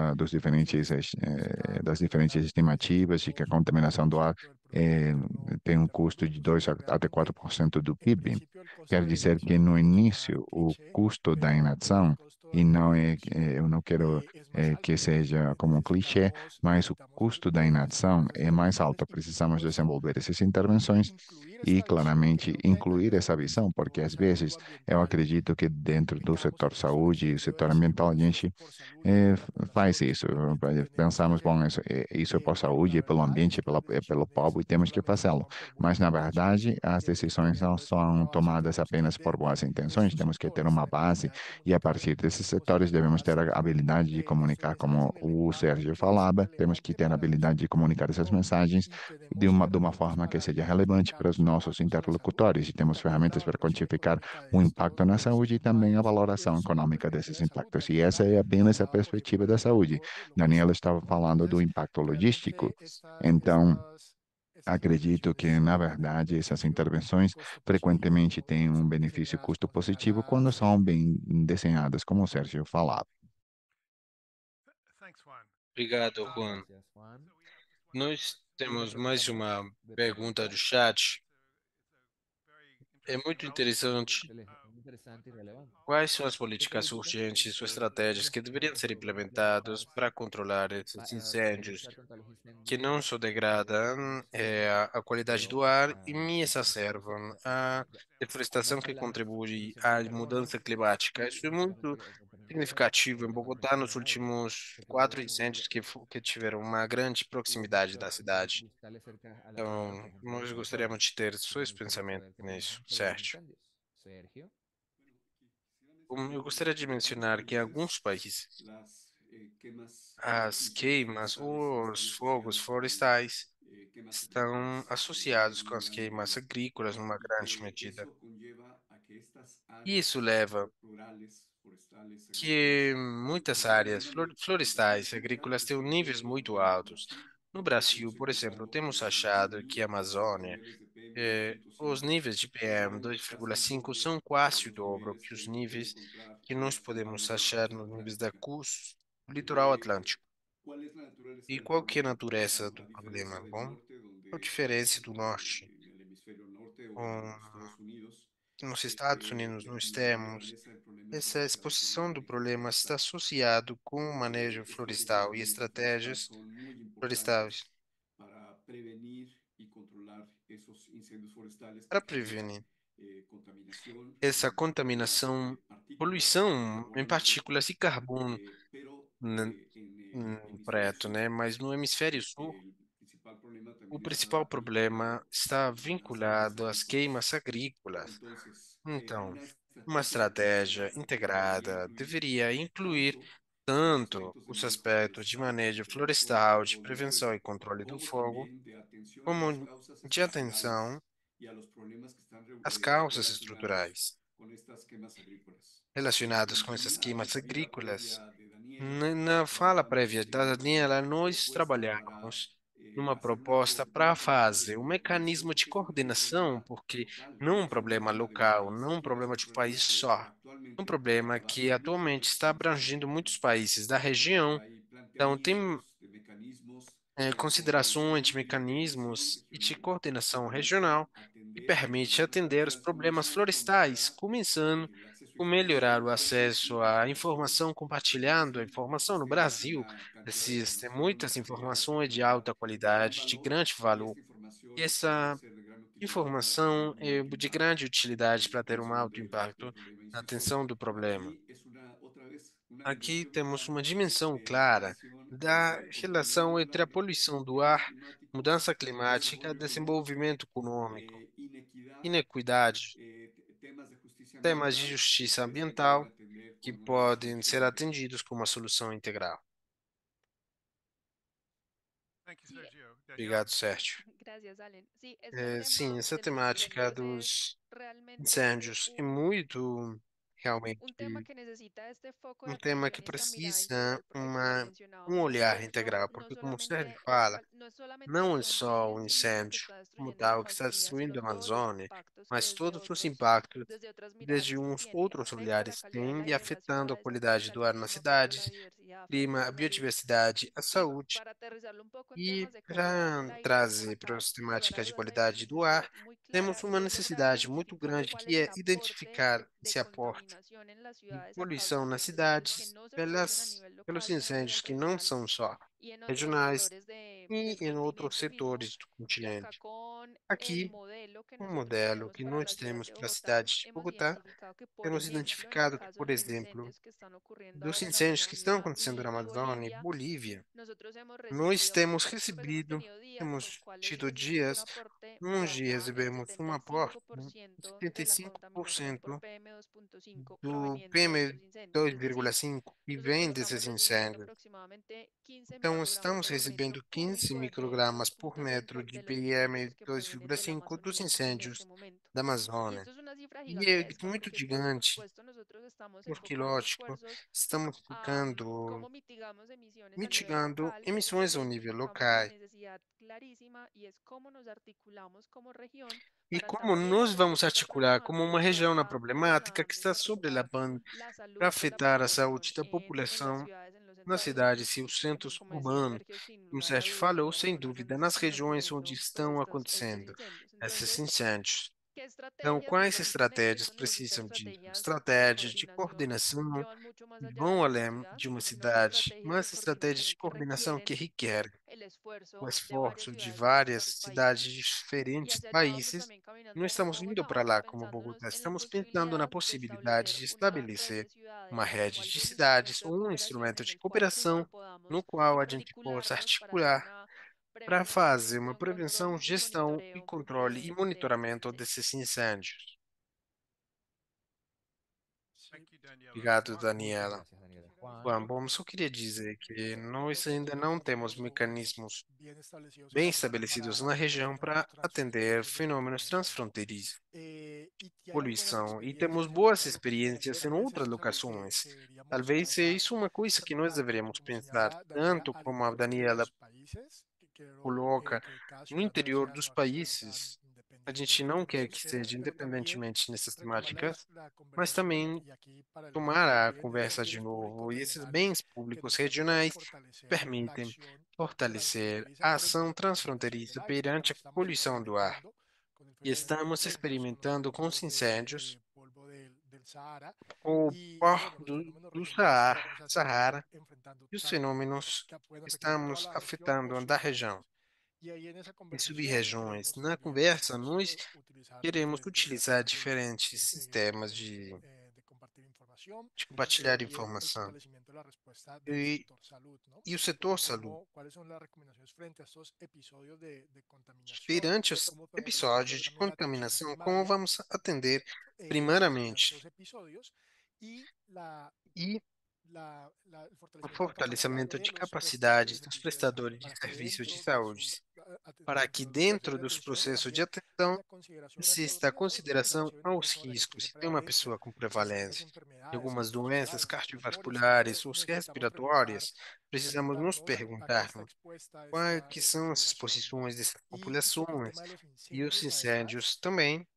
S3: das
S5: está
S3: diferentes
S5: aumentando de
S3: estimativas de que a
S5: 2 a
S3: contaminação do ar
S5: 4% del Producto
S3: tem um
S5: Interno
S3: custo
S5: Bruto.
S3: de
S5: Entonces,
S3: 2 até
S5: realmente,
S3: 4% do
S5: en
S3: PIB.
S5: principio, el costo
S3: Quer
S5: de
S3: dizer que
S5: inacción
S3: no
S5: puede sonar
S3: início o
S5: cliché,
S3: custo da
S5: pero el
S3: inacção,
S5: costo
S3: e não é,
S5: inacción
S3: eu não quero
S5: es más
S3: que
S5: alto.
S3: seja como um clichê, mas o
S5: Necesitamos
S3: custo da inacção é
S5: establecer
S3: mais
S5: acciones
S3: alto.
S5: y
S3: Precisamos
S5: pues
S3: desenvolver essas intervenções
S5: incluir
S3: e,
S5: esta visión que
S3: claramente,
S5: creo que dentro del
S3: incluir essa
S5: desarrollo
S3: visão, porque às vezes eu
S5: socioambiental
S3: acredito que dentro do
S5: tengamos
S3: setor
S5: incluso el
S3: saúde e o
S5: sentido de
S3: setor
S5: decir,
S3: ambiental, a
S5: bueno, esto es
S3: gente
S5: por salud de la
S3: faz
S5: población,
S3: isso.
S5: esto por ambiente, tenemos que
S3: Pensamos, bom,
S5: hacerlo.
S3: isso é por
S5: Pero la
S3: saúde, é pelo
S5: verdad
S3: ambiente,
S5: es que las
S3: é pelo
S5: decisiones
S3: povo e
S5: no
S3: temos que
S5: solamente se
S3: fazê-lo.
S5: toman por
S3: Mas,
S5: buenas
S3: na
S5: intenciones,
S3: verdade,
S5: sino que
S3: as
S5: tienen que
S3: decisões
S5: tener
S3: não
S5: respaldo a
S3: são
S5: base de
S3: tomadas apenas por
S5: comprender
S3: boas intenções,
S5: estos
S3: temos que ter
S5: sectores,
S3: uma
S5: la
S3: base
S5: habilidad de
S3: e, a
S5: comunicar
S3: partir desses
S5: como
S3: setores, devemos ter
S5: ciudadanos,
S3: a habilidade de comunicar,
S5: diferenciarse
S3: como
S5: en el
S3: o
S5: lenguaje
S3: Sérgio
S5: que es
S3: falava, temos que
S5: relevante
S3: ter a
S5: para
S3: habilidade
S5: nuestro
S3: de comunicar essas
S5: interlocutor
S3: mensagens
S5: y tenemos
S3: de uma
S5: herramientas
S3: forma que
S5: para
S3: seja relevante
S5: identificar
S3: para os
S5: los
S3: nossos
S5: impactos a la salud
S3: interlocutores e
S5: y
S3: temos
S5: también la
S3: ferramentas para
S5: valoración
S3: quantificar
S5: económica de
S3: o impacto na
S5: estos
S3: saúde e também a
S5: impactos
S3: valoração
S5: en su
S3: econômica desses
S5: perspectiva de salud.
S3: impactos. E essa
S5: Daniela
S3: é apenas a
S5: hablaba, por ejemplo,
S3: perspectiva
S5: de
S3: da saúde. Daniela
S5: logístico.
S3: estava falando do
S5: Entonces,
S3: impacto logístico.
S5: realmente
S3: Então,
S5: estas
S3: acredito que,
S5: intervenciones
S3: na
S5: tienen un
S3: verdade, essas
S5: beneficio
S3: intervenções
S5: costo positivo,
S3: frequentemente
S5: ¿no?
S3: têm um
S5: Son diseñadas
S3: benefício-custo
S5: con
S3: positivo quando
S5: miras.
S3: são bem desenhadas, como o Sérgio falava.
S5: Thanks, Juan.
S1: Obrigado,
S5: Um,
S1: Juan.
S6: Gracias, Juan.
S1: Nós
S6: Una
S1: temos
S6: pregunta
S1: mais
S6: más
S1: uma
S6: de
S1: pergunta do
S6: pronto.
S1: chat. É muito interessante.
S6: Muy interesante y relevante.
S1: Quais são as
S6: ¿Qué
S1: políticas
S6: políticas
S1: urgentes ou
S6: urgentes
S1: estratégias que deveriam ser
S6: deberían ser
S1: implementadas
S6: implementadas
S1: para controlar esses
S6: para
S1: incêndios
S6: luchar contra los
S1: que
S6: incendios
S1: não só
S6: que no
S1: degradam
S6: solo
S1: a qualidade do ar e me exacerbam a deforestação que contribui à
S6: dióxido de carbono
S1: mudança climática? Isso é
S6: y
S1: muito significativo em Bogotá nos últimos
S6: que
S1: quatro
S6: provocan
S1: incêndios que tiveram uma grande proximidade da cidade.
S6: cristales cerca a la ciudad, por
S1: Então,
S6: ejemplo,
S1: nós
S6: en
S1: gostaríamos
S6: California.
S1: de ter
S6: Y me
S1: seus
S6: gustaría
S1: pensamentos
S6: saber qué
S1: nisso,
S6: piensan sobre los
S1: Sérgio.
S6: incendios. Sergio.
S1: Eu gostaria de mencionar que em alguns países as queimas ou os fogos florestais estão associados com as queimas agrícolas numa grande medida. Isso leva que muitas áreas florestais e agrícolas têm níveis muito altos. No Brasil, por exemplo, temos achado que a Amazônia, os níveis de PM2,5 são quase o dobro que os níveis que nós podemos achar nos níveis da costa do litoral atlântico. E qual que é a natureza do problema? Bom, a diferença do norte. Um, nos Estados Unidos nós temos essa exposição do problema está associado com o manejo florestal e estratégias florestais para prevenir essa contaminação, poluição em partículas de carbono n- preto, né? Mas no hemisfério sul, o principal problema está vinculado às queimas agrícolas. Então, uma estratégia integrada deveria incluir tanto os aspectos de manejo florestal, de prevenção e controle do fogo, como de atenção às causas estruturais relacionadas com essas queimas agrícolas. Na fala prévia da Daniela, nós trabalhamos numa proposta para fazer um mecanismo de coordenação, porque não um problema local, não um problema de um país só, um problema que atualmente está abrangendo muitos países da região. Então, tem considerações de mecanismos e de coordenação regional que permite atender os problemas florestais, começando por melhorar o acesso à informação, compartilhando a informação no Brasil. Existem muitas informações de alta qualidade, de grande valor, e essa informação é de grande utilidade para ter um alto impacto na atenção do problema. Aqui temos uma dimensão clara da relação entre a poluição do ar, mudança climática e desenvolvimento econômico. inequidade, temas de justiça ambiental que podem ser atendidos com uma solução integral.
S4: Sí,
S1: Obrigado, Sérgio.
S4: gracias, Allen. Sí, este
S1: Sim,
S4: tema
S1: essa
S4: de los
S1: temática
S4: incendios es
S1: dos
S4: realmente
S1: incêndios é muito,
S4: un tema
S1: realmente,
S4: que necesita este foco de
S1: um tema que
S4: atención y esta mirada
S1: precisa
S4: integral, porque como lo
S1: um
S4: mencionábamos,
S1: olhar
S4: esto
S1: integral,
S4: no
S1: porque como o Sérgio
S4: solamente es,
S1: fala,
S4: no es solamente
S1: não é
S4: el
S1: só
S4: incendio
S1: o
S4: en sí mismo que
S1: incêndio
S4: está
S1: como
S4: destruyendo la
S1: tal que está
S4: Amazonía, sino
S1: destruindo a
S4: todos los
S1: Amazônia,
S4: impactos que
S1: mas
S4: desde
S1: todos os
S4: otros,
S1: impactos,
S4: desde otras miradas
S1: desde
S4: esto
S1: uns
S4: tiene,
S1: outros
S4: afecta la
S1: olhares,
S4: calidad del
S1: têm e
S4: aire de las
S1: afetando a
S4: ciudades,
S1: qualidade
S4: afecta
S1: do
S4: el
S1: ar nas
S4: clima, afecta la
S1: cidades,
S4: biodiversidad, afecta
S1: clima,
S4: la
S1: a
S4: salud.
S1: biodiversidade, a
S4: Y
S1: saúde.
S4: para aterrizarlo un poco en
S1: E
S4: temas de calidad del
S1: para
S4: aire,
S1: trazer para
S4: acá,
S1: as
S4: sin lugar a
S1: temáticas de
S4: dudas, hay una
S1: qualidade do ar,
S4: necesidad muy
S1: temos
S4: clara
S1: uma
S4: y es lograr
S1: necessidade muito
S4: identificar
S1: grande
S4: cuál es
S1: que
S4: el
S1: é
S4: aporte
S1: identificar
S4: de
S1: esse aporte
S4: contaminación en las
S1: de
S4: ciudades a causa
S1: poluição
S4: de
S1: nas
S4: los incendios que
S1: cidades
S4: no se producen a nivel
S1: pelos
S4: local, sino a
S1: incêndios
S4: nivel
S1: que não
S4: regional
S1: são só
S4: y en otros
S1: regionais
S4: sectores
S1: e
S4: del
S1: em outros
S4: continente mismo.
S1: setores do
S4: Y acá
S1: continente.
S4: con el
S1: Aqui,
S4: modelo que
S1: um
S4: nosotros
S1: modelo
S4: tenemos
S1: que
S4: para
S1: nós
S4: la ciudad
S1: temos
S4: de
S1: para a
S4: Bogotá,
S1: cidade de
S4: hemos
S1: Bogotá,
S4: identificado que, por
S1: temos
S4: ejemplo, en el
S1: identificado que,
S4: caso
S1: por
S4: de los
S1: exemplo,
S4: incendios que están ocurriendo
S1: dos
S4: ahora en
S1: incêndios que estão
S4: Amazonia
S1: acontecendo na
S4: y
S1: Amazônia e
S4: Bolivia,
S1: Bolívia,
S4: nosotros
S1: nós
S4: hemos
S1: recebido,
S4: tenido días en los
S1: temos
S4: cuales
S1: tido
S4: recibimos un
S1: dias,
S4: aporte
S1: uns
S4: de
S1: dias
S4: hasta el
S1: recebemos um aporte de
S4: 75% de la contaminación por
S1: 75%
S4: PM2.5
S1: do
S4: proveniente de
S1: PM
S4: estos incendios. Es decir,
S1: 2,5 que
S4: nosotros
S1: vem
S4: estamos
S1: desses
S4: recibiendo
S1: incêndios.
S4: aproximadamente 15
S1: Então,
S4: microgramos
S1: estamos
S4: por metro
S1: recebendo 15
S4: cúbico de
S1: microgramas por metro
S4: PM2.5
S1: de
S4: de los incendios
S1: PM
S4: que provienen del
S1: 2,5 dos
S4: Amazonía en este
S1: incêndios
S4: momento.
S1: da
S4: Y
S1: Amazônia.
S4: esto es una cifra
S1: E é
S4: gigantesca
S1: muito
S4: porque, por
S1: gigante,
S4: supuesto, nosotros estamos
S1: porque,
S4: enfocando
S1: lógico,
S4: esfuerzos
S1: estamos
S4: a
S1: ficando
S4: cómo mitigamos emisiones a nivel
S1: mitigando
S4: local, pero
S1: emissões ao nível
S4: identificamos la
S1: local.
S4: necesidad clarísima y es cómo nos articulamos como región
S1: E
S4: para
S1: como
S4: también
S1: nós vamos
S4: atender esta
S1: articular como uma
S4: problemática que
S1: região na
S4: está
S1: problemática que
S4: amenazando y
S1: está sobre a
S4: afectar
S1: banda
S4: la
S1: para
S4: salud de la
S1: afetar a
S4: población
S1: saúde da
S4: en las
S1: população
S4: ciudades, en los
S1: nas
S4: entornos
S1: cidades e
S4: urbanos.
S1: os
S4: Y
S1: centros
S4: como decía
S1: urbanos,
S4: Sergio, sin
S1: como o
S4: lugar a
S1: Sérgio
S4: dudas,
S1: falou,
S4: en las
S1: sem
S4: zonas
S1: dúvida,
S4: donde se
S1: nas
S4: están
S1: regiões onde
S4: ocurriendo
S1: estão
S4: estos
S1: acontecendo
S4: incendios.
S1: esses
S4: Entonces,
S1: incêndios.
S4: ¿qué
S1: Então,
S4: estrategias
S1: quais
S4: necesitan?
S1: estratégias
S4: Esto necesita
S1: precisam de
S4: estrategias
S1: estratégias de coordenação
S4: que van mucho más allá de
S1: vão
S4: una
S1: além
S4: ciudad,
S1: de uma
S4: unas
S1: cidade,
S4: estrategias de
S1: mas estratégias de
S4: coordinación que
S1: coordenação que
S4: requieren
S1: requerem
S4: el
S1: o
S4: esfuerzo de varias
S1: esforço de
S4: ciudades de
S1: várias
S4: distintos
S1: cidades
S4: países.
S1: de
S4: Y
S1: diferentes
S4: hacia allá vamos
S1: países.
S4: también caminando
S1: Não
S4: como
S1: estamos indo
S4: Bogotá,
S1: para lá como
S4: pensándonos
S1: Bogotá,
S4: en la
S1: estamos pensando na
S4: posibilidad de
S1: possibilidade
S4: establecer
S1: de
S4: una red
S1: estabelecer
S4: de
S1: uma
S4: ciudades
S1: rede
S4: como
S1: de
S4: algún
S1: cidades
S4: instrumento de
S1: ou um
S4: cooperación
S1: instrumento
S4: en
S1: de
S4: el cual
S1: cooperação no
S4: podamos
S1: qual a gente possa
S4: articularnos para hacer
S1: articular
S4: una
S1: para
S4: prevención,
S1: fazer uma
S4: gestión,
S1: prevenção,
S4: control y
S1: gestão e
S4: monitoreo
S1: controle e
S4: de estos
S1: monitoramento
S4: incendios.
S1: desses incêndios. Obrigado,
S6: Muchas
S1: Daniela.
S6: gracias, Daniela. Juan.
S1: Bom, bom, só queria dizer que nós ainda não temos mecanismos bem estabelecidos na região para atender fenômenos transfronteiriços, poluição, e temos boas experiências em outras locações. Talvez seja isso uma coisa que nós deveríamos pensar, tanto como a Daniela coloca, no interior dos países. A gente não quer que seja independentemente nessas temáticas, mas também tomar a conversa de novo. E esses bens públicos regionais permitem fortalecer a ação transfronteiriça perante a poluição do ar. E estamos experimentando com os incêndios o pó do Saara e os fenômenos que estamos afetando da região e sub-regiões. Na conversa, nós queremos utilizar diferentes sistemas de compartilhar informação. E, e o setor saúde, perante os episódios de contaminação, como vamos atender primeiramente e o fortalecimento de capacidades dos prestadores de serviços de saúde, para que dentro dos processos de atenção exista a consideração aos riscos. Se tem uma pessoa com prevalência de algumas doenças cardiovasculares ou respiratórias, precisamos nos perguntarmos quais que são as exposições dessas populações e os incêndios também.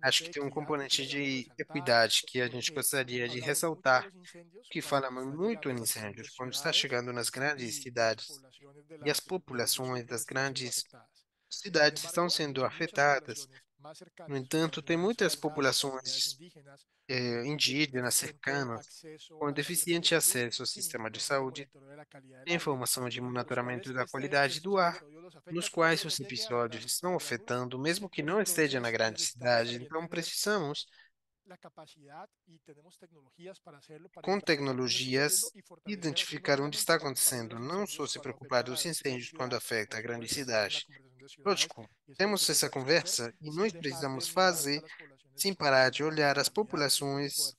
S1: Acho que tem um componente de equidade que a gente gostaria de ressaltar, que falamos muito em incêndios, quando está chegando nas grandes cidades e as populações das grandes cidades estão sendo afetadas. No entanto, tem muitas populações indígenas cercanas com deficiente acesso ao sistema de saúde, informação de monitoramento da qualidade do ar, nos quais os episódios estão afetando, mesmo que não esteja na grande cidade. Então, precisamos com tecnologias, identificar onde está acontecendo, não só se preocupar dos incêndios quando afeta a grande cidade. Lógico, temos essa conversa e nós precisamos fazer sem parar de olhar as populações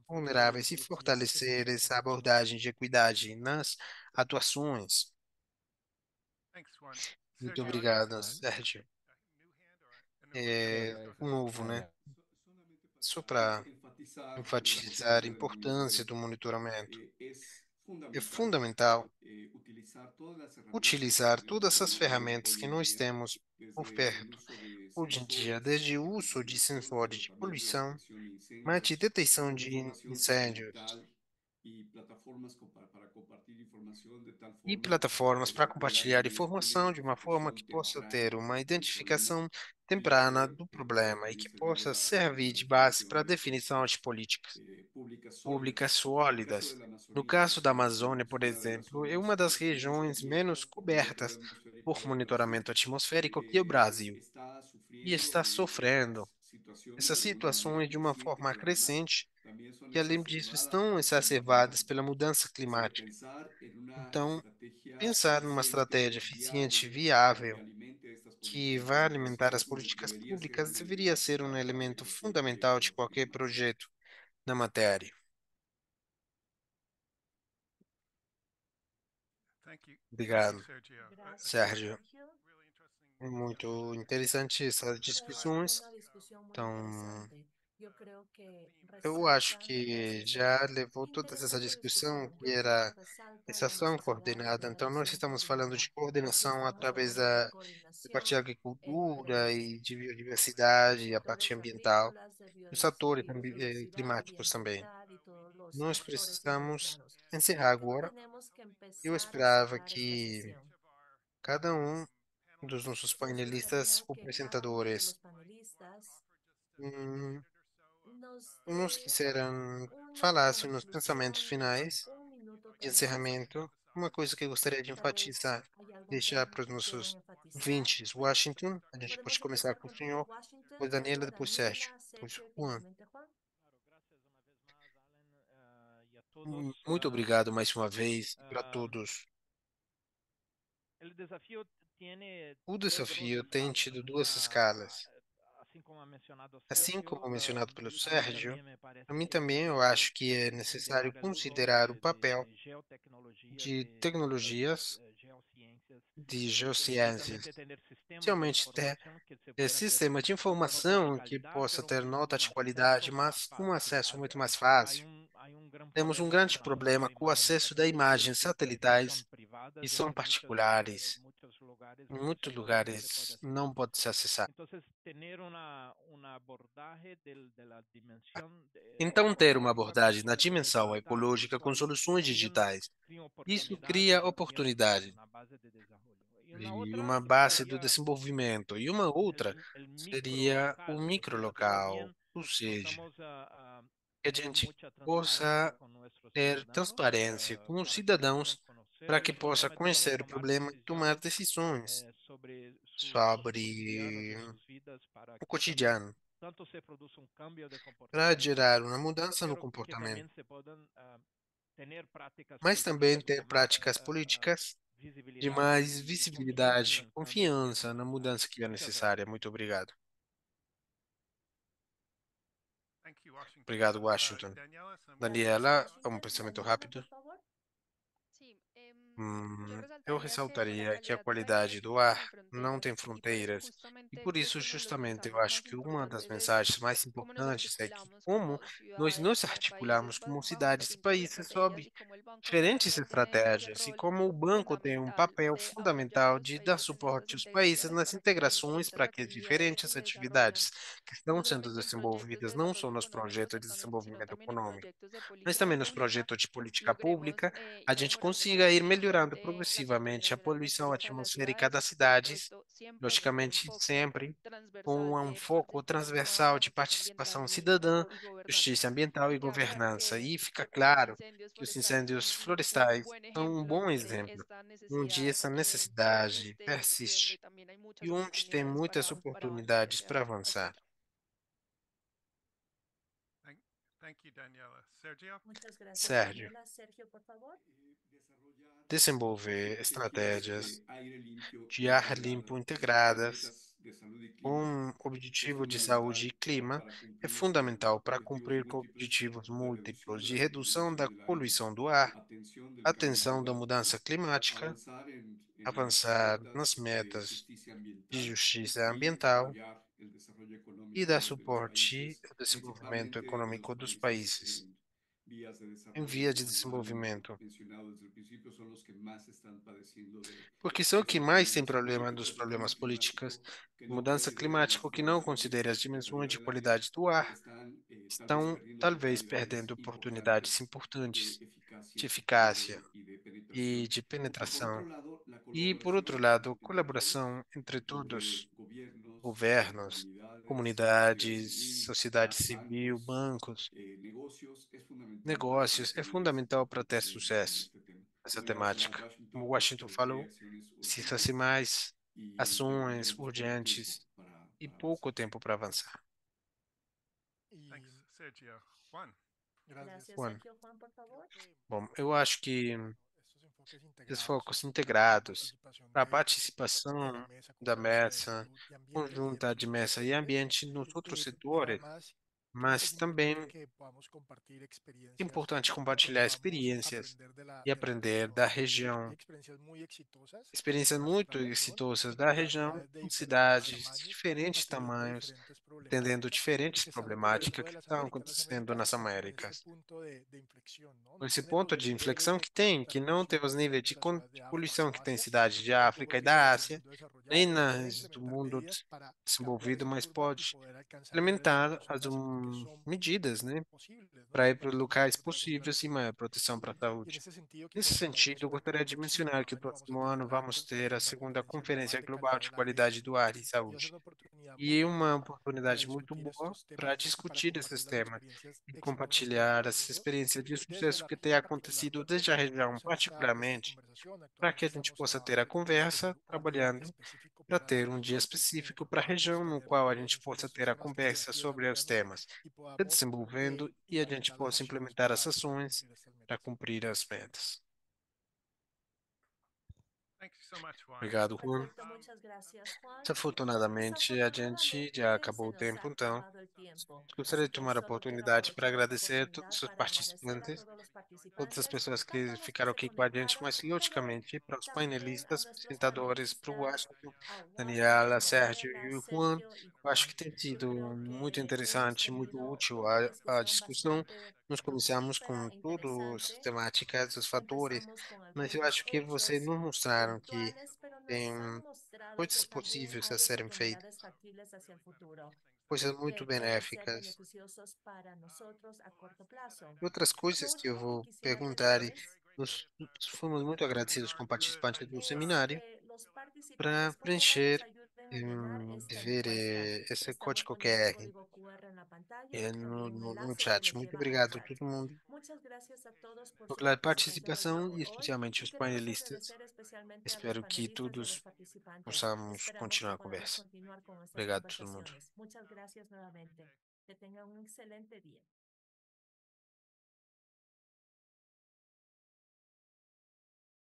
S1: vulneráveis e fortalecer essa abordagem de equidade nas atuações. Muito obrigado,
S6: Juan,
S1: Sérgio.
S6: te
S1: É um
S6: agradecemos
S1: novo, né?
S6: para
S1: Só para enfatizar a importância do monitoramento. É fundamental utilizar todas essas ferramentas que nós temos por perto hoje em dia, desde o uso de sensores de poluição, mas de detecção de incêndios e plataformas para compartilhar informação de uma forma que possa ter uma identificação temprana do problema e que possa servir de base para a definição de políticas públicas sólidas. No caso da Amazônia, por exemplo, é uma das regiões menos cobertas por monitoramento atmosférico que é o Brasil, e está sofrendo essas situações de uma forma crescente, que além disso estão exacerbadas pela mudança climática. Então, pensar numa estratégia eficiente e viável que vai alimentar as políticas públicas deveria ser um elemento fundamental de qualquer projeto na matéria. Obrigado,
S2: Gracias,
S1: Sérgio.
S2: Sergio.
S1: Muito interessante essas
S2: Fue
S1: discussões.
S2: una discusión muy
S1: Então,
S2: interesante. Yo creo que
S1: eu acho
S2: resalta, me
S1: que
S2: parece ser
S1: já levou toda essa
S2: interesante
S1: discussão,
S2: discusión.
S1: que
S2: Yo creo que
S1: era
S2: resalta
S1: essa
S2: la
S1: ação
S2: necesidad de
S1: coordenada.
S2: tener
S1: Então, nós
S2: acción
S1: estamos falando de
S2: coordinada. Aquí
S1: coordenação
S2: estamos
S1: através
S2: hablando de
S1: da parte de
S2: coordinación
S1: agricultura
S2: entre
S1: e de
S2: los
S1: biodiversidade, e a parte
S2: sectores
S1: ambiental,
S2: agrícolas, de
S1: os fatores
S2: biodiversidad y
S1: climáticos também.
S2: ambiental y todos los
S1: Nós
S2: actores
S1: precisamos
S2: involucrados.
S1: encerrar
S2: ¿Por qué no
S1: agora.
S2: tenemos que
S1: Eu
S2: empezar a
S1: esperava
S2: cerrar esta
S1: que
S2: sesión?
S1: cada um dos nossos
S2: Nos
S1: painelistas,
S2: gustaría que cada uno de
S1: apresentadores,
S2: los panelistas
S1: hum,
S2: nos
S1: nos
S2: dé
S1: quiseram
S2: una
S1: falar sobre os pensamentos
S2: conclusión de
S1: finais
S2: un minuto
S1: de
S2: tal vez.
S1: encerramento. Uma coisa que eu gostaria de
S2: Tal vez
S1: enfatizar,
S2: hay algún
S1: deixar
S2: tema
S1: para os
S2: que quieran
S1: nossos
S2: enfatizar.
S1: ouvintes, Washington, a gente pode
S2: Podemos
S1: começar
S2: empezar
S1: com o
S2: contigo,
S1: senhor,
S2: Washington,
S1: depois Daniela,
S2: luego
S1: depois Sérgio,
S2: Daniela,
S1: depois
S2: Sergio y
S1: Juan.
S2: finalmente Juan.
S1: Muito obrigado mais uma vez para todos. O desafio tem tido duas escalas. Assim como mencionado pelo Sérgio, a mim também eu acho que é necessário considerar o papel de tecnologias de geociências, especialmente ter sistema de informação que possa ter nota de qualidade, mas com acesso muito mais fácil. Temos um grande problema com o acesso da imagens satelitais que são particulares. Em muitos lugares não pode ser acessado. Então, ter uma abordagem na dimensão ecológica com soluções digitais, isso cria oportunidade e uma base do desenvolvimento. E uma outra seria o microlocal, ou seja, que a gente possa ter transparência com os cidadãos para que possa conhecer o problema e tomar decisões sobre o cotidiano, para gerar uma mudança no comportamento, mas também ter práticas políticas de mais visibilidade, confiança na mudança que é necessária. Muito obrigado. Obrigado, Washington.
S2: Gracias,
S1: Daniela, um
S2: Washington.
S1: pensamento
S2: Daniela,
S1: rápido.
S2: por favor.
S4: Sí, yo
S1: Eu
S4: resaltaría que la
S1: ressaltaria que a
S4: realidad
S1: qualidade do
S4: no
S1: ar
S4: tiene
S1: não tem
S4: fronteras y por eso
S1: fronteiras, e
S4: justamente
S1: por isso,
S4: uno de los
S1: justamente, eu
S4: mensajes
S1: acho
S4: más
S1: que uma das
S4: importantes es
S1: mensagens mais
S4: cómo nos
S1: importantes é que
S4: articulamos
S1: como
S4: como
S1: nós
S4: ciudades,
S1: nos
S4: como países
S1: articulamos como
S4: bajo
S1: cidades e
S4: distintas
S1: países
S4: estrategias
S1: sob
S4: y cómo el banco
S1: diferentes
S4: finalmente tiene ese
S1: estratégias, e
S4: rol
S1: como o banco tem um
S4: fundamental
S1: papel
S4: de
S1: fundamental
S4: apoyar
S1: de dar
S4: países en estas
S1: suporte aos países
S4: integraciones
S1: nas
S4: para que
S1: integrações
S4: estas
S1: para que as
S4: actividades
S1: diferentes
S4: se desarrollen
S1: atividades que estão
S4: no
S1: sendo
S4: solamente en proyectos de
S1: desenvolvidas, não só
S4: desarrollo
S1: nos
S4: económico,
S1: projetos de
S4: sino
S1: desenvolvimento
S4: también en
S1: econômico,
S4: proyectos de
S1: mas
S4: política
S1: também nos
S4: pública
S1: projetos de política
S4: logremos
S1: pública, a
S4: ir
S1: gente
S4: mejorando
S1: consiga ir
S4: condiciones
S1: melhorando
S4: de la
S1: progressivamente a
S4: contaminación
S1: poluição
S4: atmosférica de las
S1: atmosférica
S4: ciudades,
S1: das
S4: pero
S1: cidades,
S4: esto siempre desde un
S1: logicamente
S4: enfoque
S1: sempre com
S4: transversal
S1: um
S4: de
S1: foco
S4: participación,
S1: transversal de
S4: ambiental
S1: participação cidadã,
S4: y
S1: justiça
S4: gobernanza.
S1: ambiental e
S4: Y ya para
S1: governança.
S4: que
S1: E fica
S4: los
S1: claro
S4: incendios
S1: que os
S4: forestales
S1: incêndios
S4: son un
S1: florestais
S4: buen
S1: são um
S4: ejemplo
S1: bom
S4: de
S1: exemplo,
S4: esta
S1: onde
S4: necesidad
S1: essa
S4: que
S1: necessidade
S4: persiste y donde
S1: persiste
S4: también hay
S1: e
S4: muchas
S1: onde tem
S4: oportunidades
S1: muitas
S4: para avanzar
S1: oportunidades
S4: hacia,
S1: para
S4: hacia
S1: avançar.
S4: allá.
S6: Thank you, Daniela. Sergio?
S2: Muchas gracias,
S1: Sérgio,
S2: Daniela. Sergio, por favor.
S1: desenvolver estratégias de ar limpo integradas com objetivo de saúde e clima é fundamental para cumprir com objetivos múltiplos de redução da poluição do ar, atenção da mudança climática, avançar nas metas de justiça ambiental e dar suporte ao desenvolvimento econômico dos países em via de desenvolvimento, porque são o que mais tem problema dos problemas políticos de mudança climática, que não considera as dimensões de qualidade do ar, estão talvez perdendo oportunidades importantes de eficácia e de penetração. E, por outro lado, colaboração entre todos, governos, comunidades, sociedade civil, bancos, negócios, é fundamental para ter sucesso nessa temática. Como Washington falou, precisa-se mais ações urgentes e pouco tempo para avançar.
S6: Thanks, Sergio. Juan?
S2: Gracias,
S1: Juan,
S2: Sergio. Juan, por favor.
S1: bom, eu acho que esses focos integrados para a participação da mesa conjunta de mesa e ambiente nos outros setores, mas também é importante compartilhar experiências e aprender da região, experiências muito exitosas da região em cidades de diferentes tamanhos, entendendo diferentes problemáticas que estão acontecendo nas Américas. Esse ponto de inflexão que não tem os níveis de poluição que tem cidades de África e da Ásia, nem nas do mundo desenvolvido, mas pode implementar as medidas, né, para ir para locais possíveis e maior proteção para a saúde. Nesse sentido, eu gostaria de mencionar que o próximo ano vamos ter a segunda Conferência Global de Qualidade do Ar e Saúde. E é uma oportunidade muito boa para discutir esses temas e compartilhar essa experiência de sucesso que tem acontecido desde a região, particularmente, para que a gente possa ter a conversa trabalhando para ter um dia específico para a região no qual a gente possa ter a conversa sobre os temas, se desenvolvendo e a gente possa implementar as ações para cumprir as metas.
S6: Thank you so much, Juan.
S1: Obrigado, Juan.
S2: Perfecto, muchas gracias, Juan.
S1: Desafortunadamente, a gente já acabou o
S2: Se nos
S1: tempo,
S2: ha
S1: então
S2: acabado el tiempo.
S1: gostaria de
S2: Así que
S1: tomar a
S2: solo queda
S1: oportunidade para
S2: aprovechar esta
S1: agradecer a
S2: oportunidad
S1: todos os
S2: para agradecer a
S1: participantes,
S2: todos los
S1: todas as
S2: participantes,
S1: pessoas
S2: tanto
S1: que
S2: a los que
S1: ficaram
S2: se
S1: aqui com a gente,
S2: conectaron,
S1: mas
S2: como
S1: logicamente para os
S2: también a
S1: painelistas,
S2: nuestros
S1: apresentadores, para o
S2: panelistas,
S1: Washington,
S2: a Washington,
S1: Daniela, Sérgio
S2: Daniela,
S1: e o Juan.
S2: Sergio y
S1: Eu acho que
S2: Juan.
S1: tem
S2: Yo
S1: sido
S2: creo
S1: muito
S2: que hemos
S1: interessante, muito
S2: tenido
S1: útil
S2: una
S1: a
S2: discusión
S1: discussão.
S2: bastante
S1: Nós começamos
S2: fructífera,
S1: com todas as
S2: interesante.
S1: temáticas, os fatores,
S2: Empezamos con
S1: mas eu
S2: algunos
S1: acho que vocês
S2: hechos
S1: nos mostraram que
S2: puntuales, pero
S1: tem
S2: nos han mostrado
S1: coisas
S2: que también
S1: possíveis a
S2: hay
S1: serem feitas,
S2: oportunidades factibles hacia el futuro,
S1: coisas muito
S2: que pueden ser
S1: benéficas.
S2: beneficiosos para nosotros a corto plazo.
S1: Outras
S2: Lo
S1: coisas que eu
S2: último que
S1: vou
S2: quisiera
S1: perguntar, e
S2: pedirles
S1: nós fomos muito agradecidos com participantes do
S2: es
S1: seminário
S2: que los
S1: para
S2: participantes, por favor, nos
S1: preencher,
S2: ayuden a llenar esta
S1: ver
S2: encuesta.
S1: esse
S2: Estamos
S1: código
S2: poniendo el
S1: QR
S2: código QR en la pantalla, también un
S1: no
S2: enlace que
S1: chat.
S2: les
S1: Muito
S2: lleva al
S1: obrigado a
S2: chat.
S1: todo mundo
S2: Muchas gracias a todos por su
S1: pela
S2: participación el día
S1: participação
S2: de
S1: e
S2: hoy
S1: especialmente
S2: y
S1: os
S2: queremos
S1: painelistas.
S2: agradecer especialmente a los
S1: Espero que
S2: panelistas y a los
S1: todos
S2: participantes.
S1: possamos
S2: Esperamos que
S1: continuar a
S2: podamos
S1: conversa.
S2: continuar con estas
S1: Obrigado a todo mundo.
S2: conversaciones. Muchas gracias nuevamente. Que tengan un excelente día.